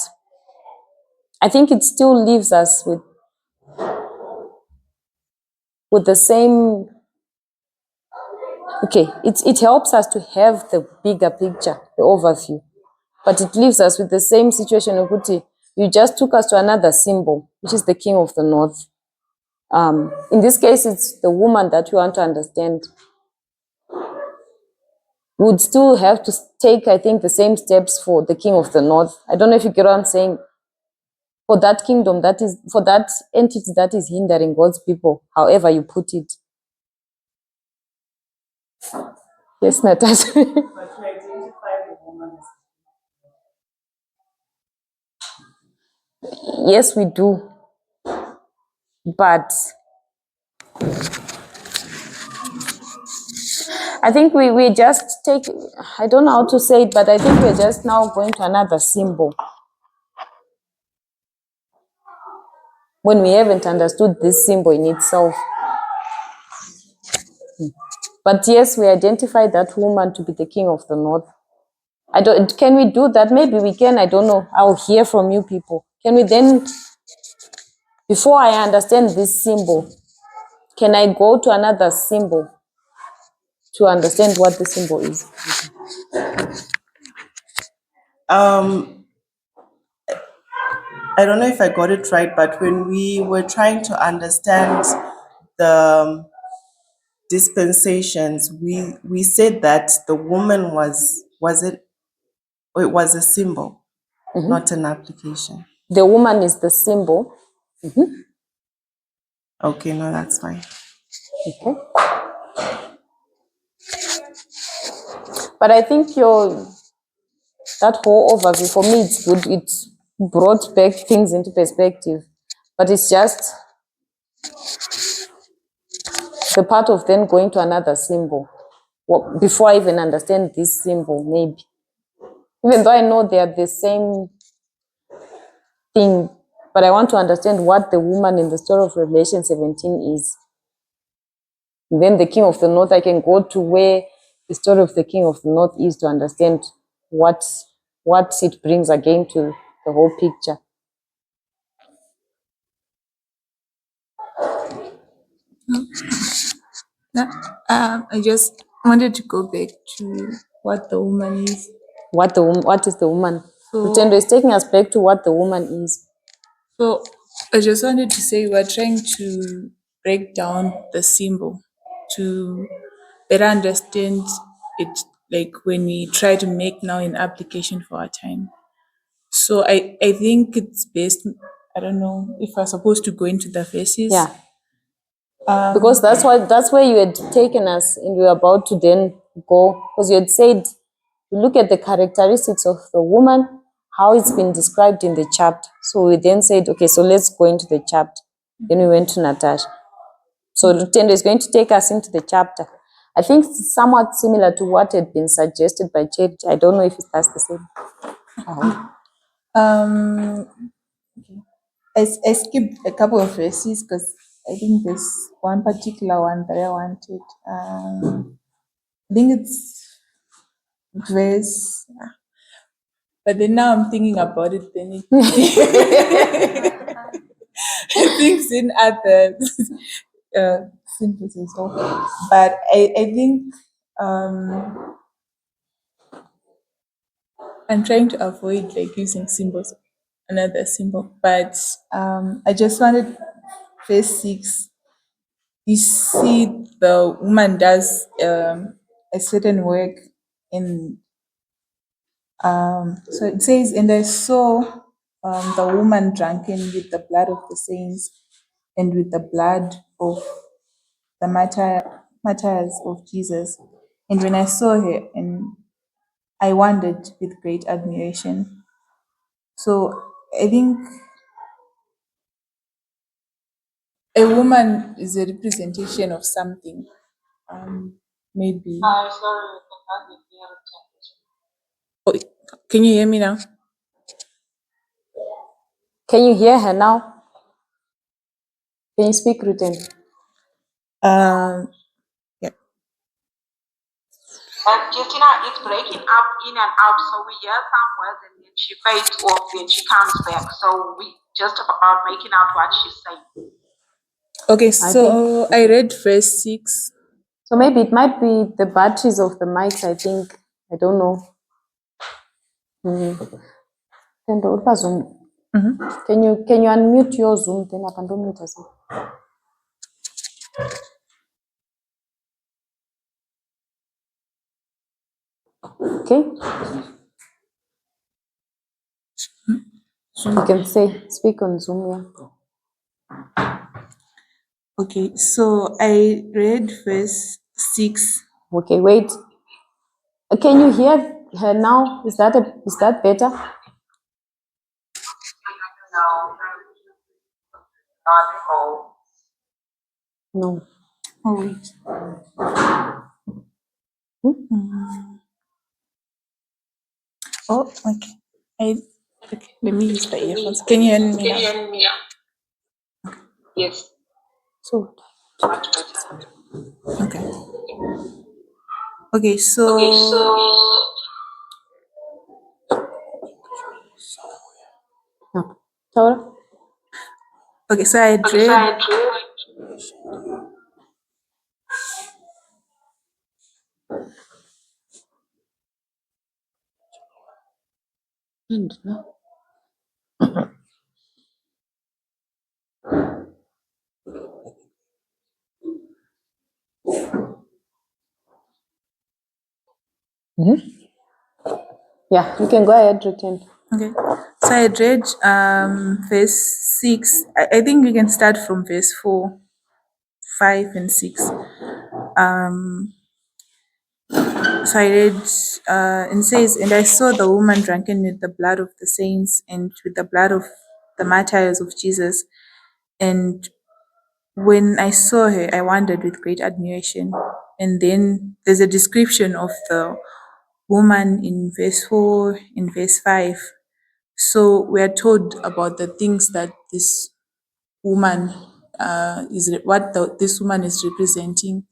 I think it still leaves us with the same, okay, it helps us to have the bigger picture, the overview, but it leaves us with the same situation. You just took us to another symbol, which is the king of the north. In this case, it's the woman that we want to understand. We would still have to take, I think, the same steps for the king of the north. I don't know if you get what I'm saying. For that kingdom, that is, for that entity that is hindering God's people, however you put it. Yes, Natasha. Yes, we do. But I think we just take, I don't know how to say it, but I think we're just now going to another symbol. When we haven't understood this symbol in itself. But yes, we identify that woman to be the king of the north. Can we do that? Maybe we can, I don't know. I'll hear from you people. Can we then, before I understand this symbol, can I go to another symbol to understand what the symbol is? I don't know if I got it right, but when we were trying to understand the dispensations, we said that the woman was a symbol, not an application. The woman is the symbol. Okay, no, that's fine. Okay. But I think that whole overview, for me, it's good. It brought back things into perspective. But it's just the part of then going to another symbol. Before I even understand this symbol, maybe. Even though I know they are the same thing, but I want to understand what the woman in the story of Revelation 17 is. And then the king of the north, I can go to where the story of the king of the north is to understand what it brings again to the whole picture. I just wanted to go back to what the woman is. What is the woman? So- Lutendo is taking us back to what the woman is. So I just wanted to say we're trying to break down the symbol to better understand it, like when we try to make now an application for our time. So I think it's best, I don't know if we're supposed to go into the verses. Yeah. Because that's where you had taken us, and we were about to then go, because you had said, you look at the characteristics of the woman, how it's been described in the chapter. So we then said, okay, so let's go into the chapter. Then we went to Natasha. So Lutendo is going to take us into the chapter. I think it's somewhat similar to what had been suggested by Chet. I don't know if that's the same. I skipped a couple of verses because I think there's one particular one that I wanted. I think it's verse But then now I'm thinking about it, then it brings in other symbols and so. But I think I'm trying to avoid like using symbols, another symbol. But I just wanted verse 6. You see, the woman does a certain work, and so it says, and I saw the woman drunken with the blood of the saints and with the blood of the martyrs of Jesus. And when I saw her, and I wondered with great admiration. So I think a woman is a representation of something. Maybe. Oh, can you hear me now? Can you hear her now? Can you speak, Ruben? Yeah. Justina, it's breaking up in and out, so we hear some words and then she fades off, then she comes back. So we just about making out what she's saying. Okay, so I read verse 6. So maybe it might be the batteries of the mics, I think. I don't know. Then the Zoom. Can you unmute your Zoom? Then I can unmute us. Okay. You can speak on Zoom, yeah. Okay, so I read verse 6. Okay, wait. Can you hear her now? Is that better? No, not at all. No. Oh, wait. Oh, okay. Okay, let me use the earphones. Can you hear me now? Hear me? Yes. So Much better. Okay. Okay, so no. So okay, so I read no. Yeah, you can go ahead, Ruben. Okay, so I read verse 6. I think we can start from verse 4, 5, and 6. So I read, and says, and I saw the woman drunken with the blood of the saints and with the blood of the martyrs of Jesus. And when I saw her, I wondered with great admiration. And then there's a description of the woman in verse 4, in verse 5. So we are told about the things that this woman this woman is representing.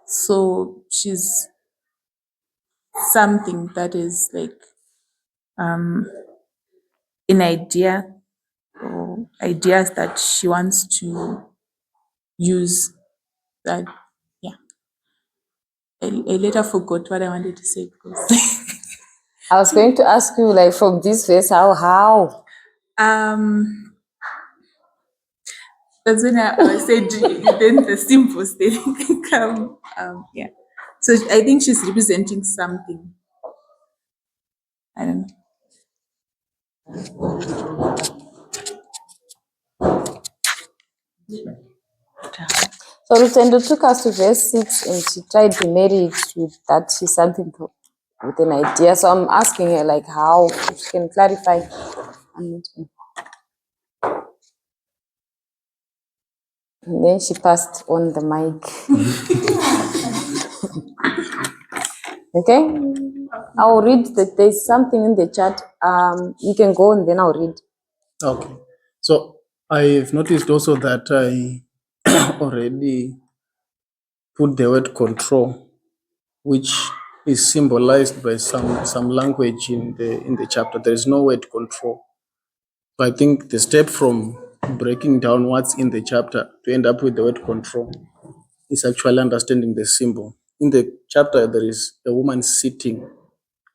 So she's something that is like an idea or ideas that she wants to use. That, yeah. I later forgot what I wanted to say because I was going to ask you, like, from this verse, how? that's when I said then the symbols they come. Yeah. So I think she's representing something. I don't know. So Rutendo took us to verse 6 and she tried to marry it with that she's something with an idea. So I'm asking her, like, how? If she can clarify. And then she passed on the mic. Okay? I'll read that there's something in the chat. You can go and then I'll read. Okay. So I've noticed also that I already put the word control, which is symbolized by some language in the chapter. There is no word control. So I think the step from breaking down what's in the chapter to end up with the word control is actually understanding the symbol. In the chapter, there is a woman sitting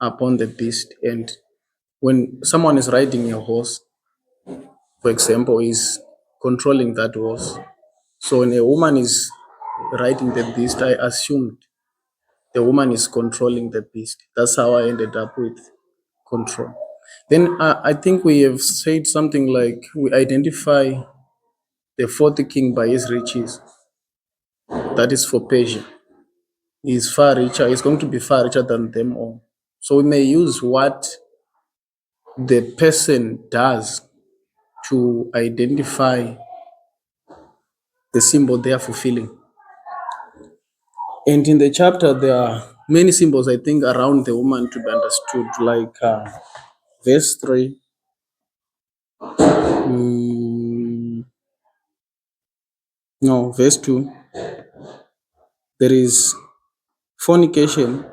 upon the beast, and when someone is riding a horse, for example, is controlling that horse. So when a woman is riding the beast, I assumed the woman is controlling the beast. That's how I ended up with control. Then I think we have said something like we identify the fourth king by his riches. That is for Persia. He is far richer. He's going to be far richer than them all. So we may use what the person does to identify the symbol they are fulfilling. And in the chapter, there are many symbols, I think, around the woman to be understood, like verse 3. No, verse 2. There is fornication,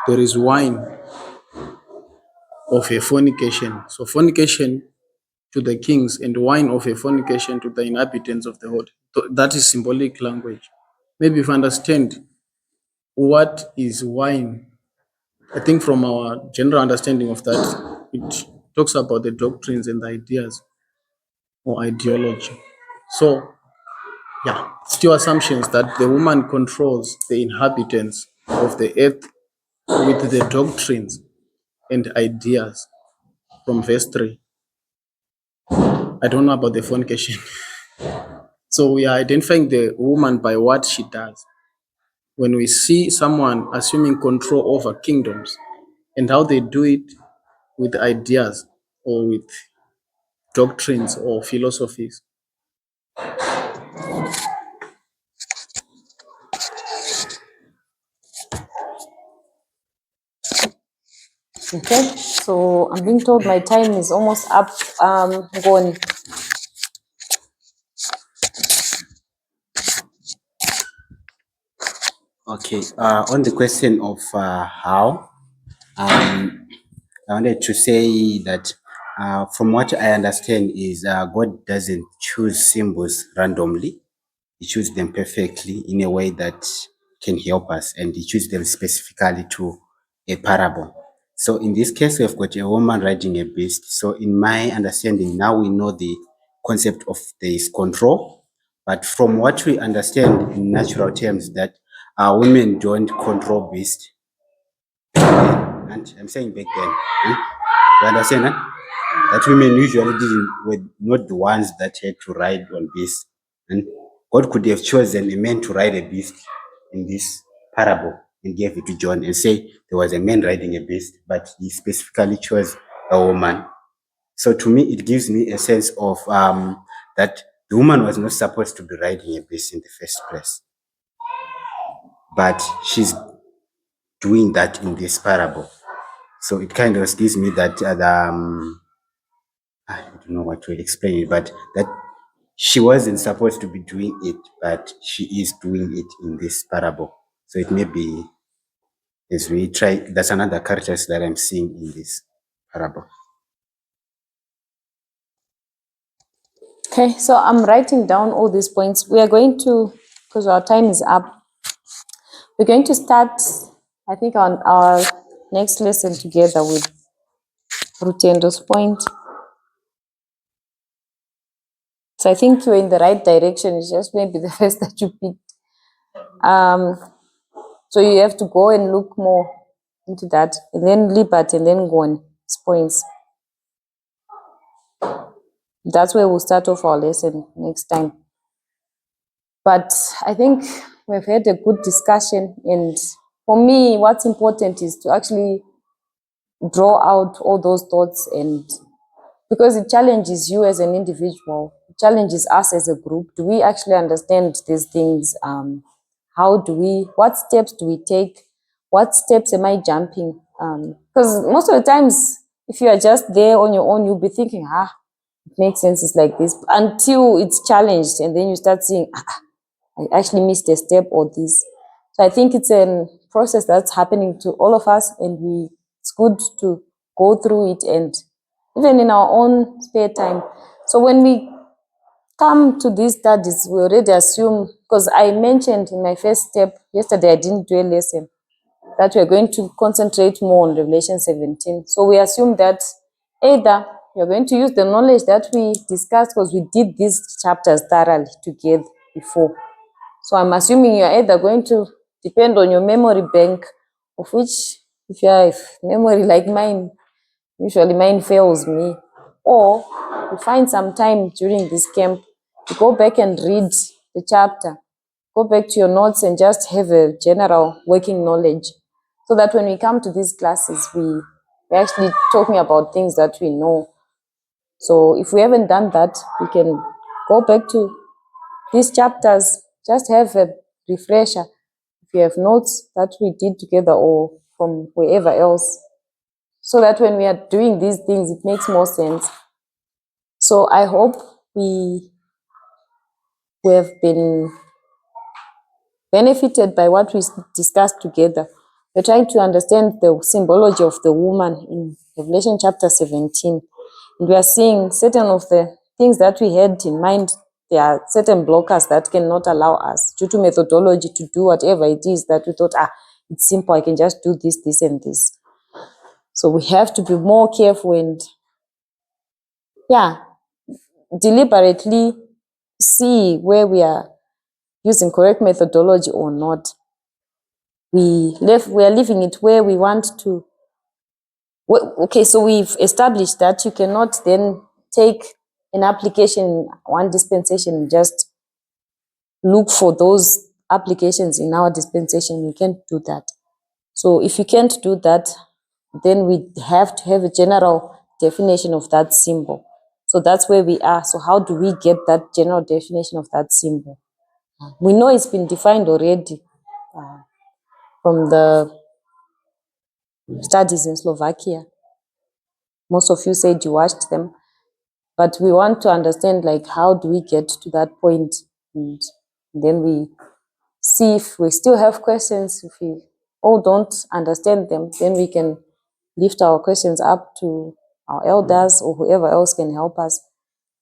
there is wine of a fornication. So, fornication to the kings and wine of a fornication to the inhabitants of the world. That is symbolic language. Maybe if you understand what is wine, I think from our general understanding of that, it talks about the doctrines and the ideas or ideology. So, yeah, still assumptions that the woman controls the inhabitants of the earth with the doctrines and ideas from verse 3. I don't know about the fornication. So we are identifying the woman by what she does. When we see someone assuming control over kingdoms and how they do it with ideas or with doctrines or philosophies. Okay, so I'm being told my time is almost up. Gone. Okay. On the question of how, I wanted to say that from what I understand is God doesn't choose symbols randomly. He chooses them perfectly in a way that can help us, and he chooses them specifically to a parable. So in this case, we've got a woman riding a beast. So in my understanding, now we know the concept of there is control. But from what we understand in natural terms, that women don't control beasts. And I'm saying back then, you understand? That women usually were not the ones that had to ride on beasts. And God could have chosen a man to ride a beast in this parable and gave it to John and say there was a man riding a beast, but he specifically chose a woman. So to me, it gives me a sense of that the woman was not supposed to be riding a beast in the first place, but she's doing that in this parable. So it kind of gives me that I don't know what to explain it, but that she wasn't supposed to be doing it, but she is doing it in this parable. So it may be, as we try, that's another characters that I'm seeing in this parable. Okay, so I'm writing down all these points. We are going to, because our time is up, we're going to start, I think, on our next lesson together with Rutendo's point. So I think you're in the right direction. It's just maybe the first that you picked. So you have to go and look more into that, and then Libert, and then go on points. That's where we'll start off our lesson next time. But I think we've had a good discussion, and for me, what's important is to actually draw out all those thoughts, and because it challenges you as an individual, it challenges us as a group. Do we actually understand these things? What steps do we take? What steps am I jumping? Because most of the times, if you are just there on your own, you'll be thinking, it makes sense, it's like this, until it's challenged, and then you start seeing, I actually missed a step or this. So So I think it's a process that's happening to all of us, and it's good to go through it, and even in our own spare time. So when we come to these studies, we already assume, because I mentioned in my first step yesterday, I didn't do a lesson, that we're going to concentrate more on Revelation 17. So we assume that either you're going to use the knowledge that we discussed, because we did these chapters thoroughly together before. So I'm assuming you're either going to depend on your memory bank, of which, if you have memory like mine, usually mine fails me, or you find some time during this camp to go back and read the chapter, go back to your notes and just have a general working knowledge, so that when we come to these classes, we're actually talking about things that we know. So if we haven't done that, we can go back to these chapters, just have a refresher. If you have notes that we did together or from wherever else, so that when we are doing these things, it makes more sense. So I hope we have been benefited by what we discussed together. We're trying to understand the symbology of the woman in Revelation chapter 17. And we are seeing certain of the things that we had in mind. There are certain blockers that cannot allow us, due to methodology, to do whatever it is that we thought, it's simple, I can just do this, this, and this. So we have to be more careful and, deliberately see where we are using correct methodology or not. We are leaving it where we want to. Okay, so we've established that you cannot then take an application in one dispensation and just look for those applications in our dispensation. You can't do that. So if you can't do that, then we have to have a general definition of that symbol. So that's where we are. So how do we get that general definition of that symbol? We know it's been defined already from the studies in Slovakia. Most of you said you watched them, but we want to understand, like, how do we get to that point? And then we see if we still have questions. If we all don't understand them, then we can lift our questions up to our elders or whoever else can help us,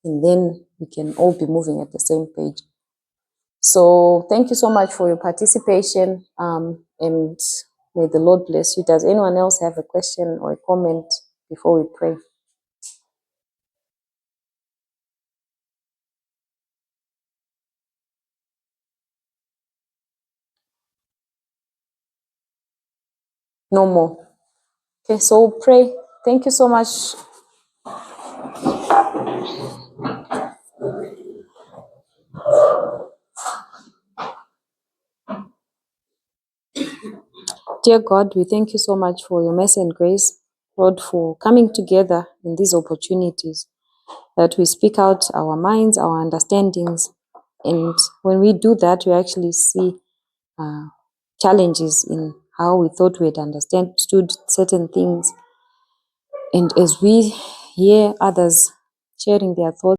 and then we can all be moving at the same page. So thank you so much for your participation, and may the Lord bless you. Does anyone else have a question or a comment before we pray? No more. Okay, so we'll pray. Thank you so much. Dear God, we thank you so much for your mercy and grace, Lord, for coming together in these opportunities, that we speak out our minds, our understandings. And when we do that, we actually see challenges in how we thought we had understood certain things. And as we hear others sharing their thoughts,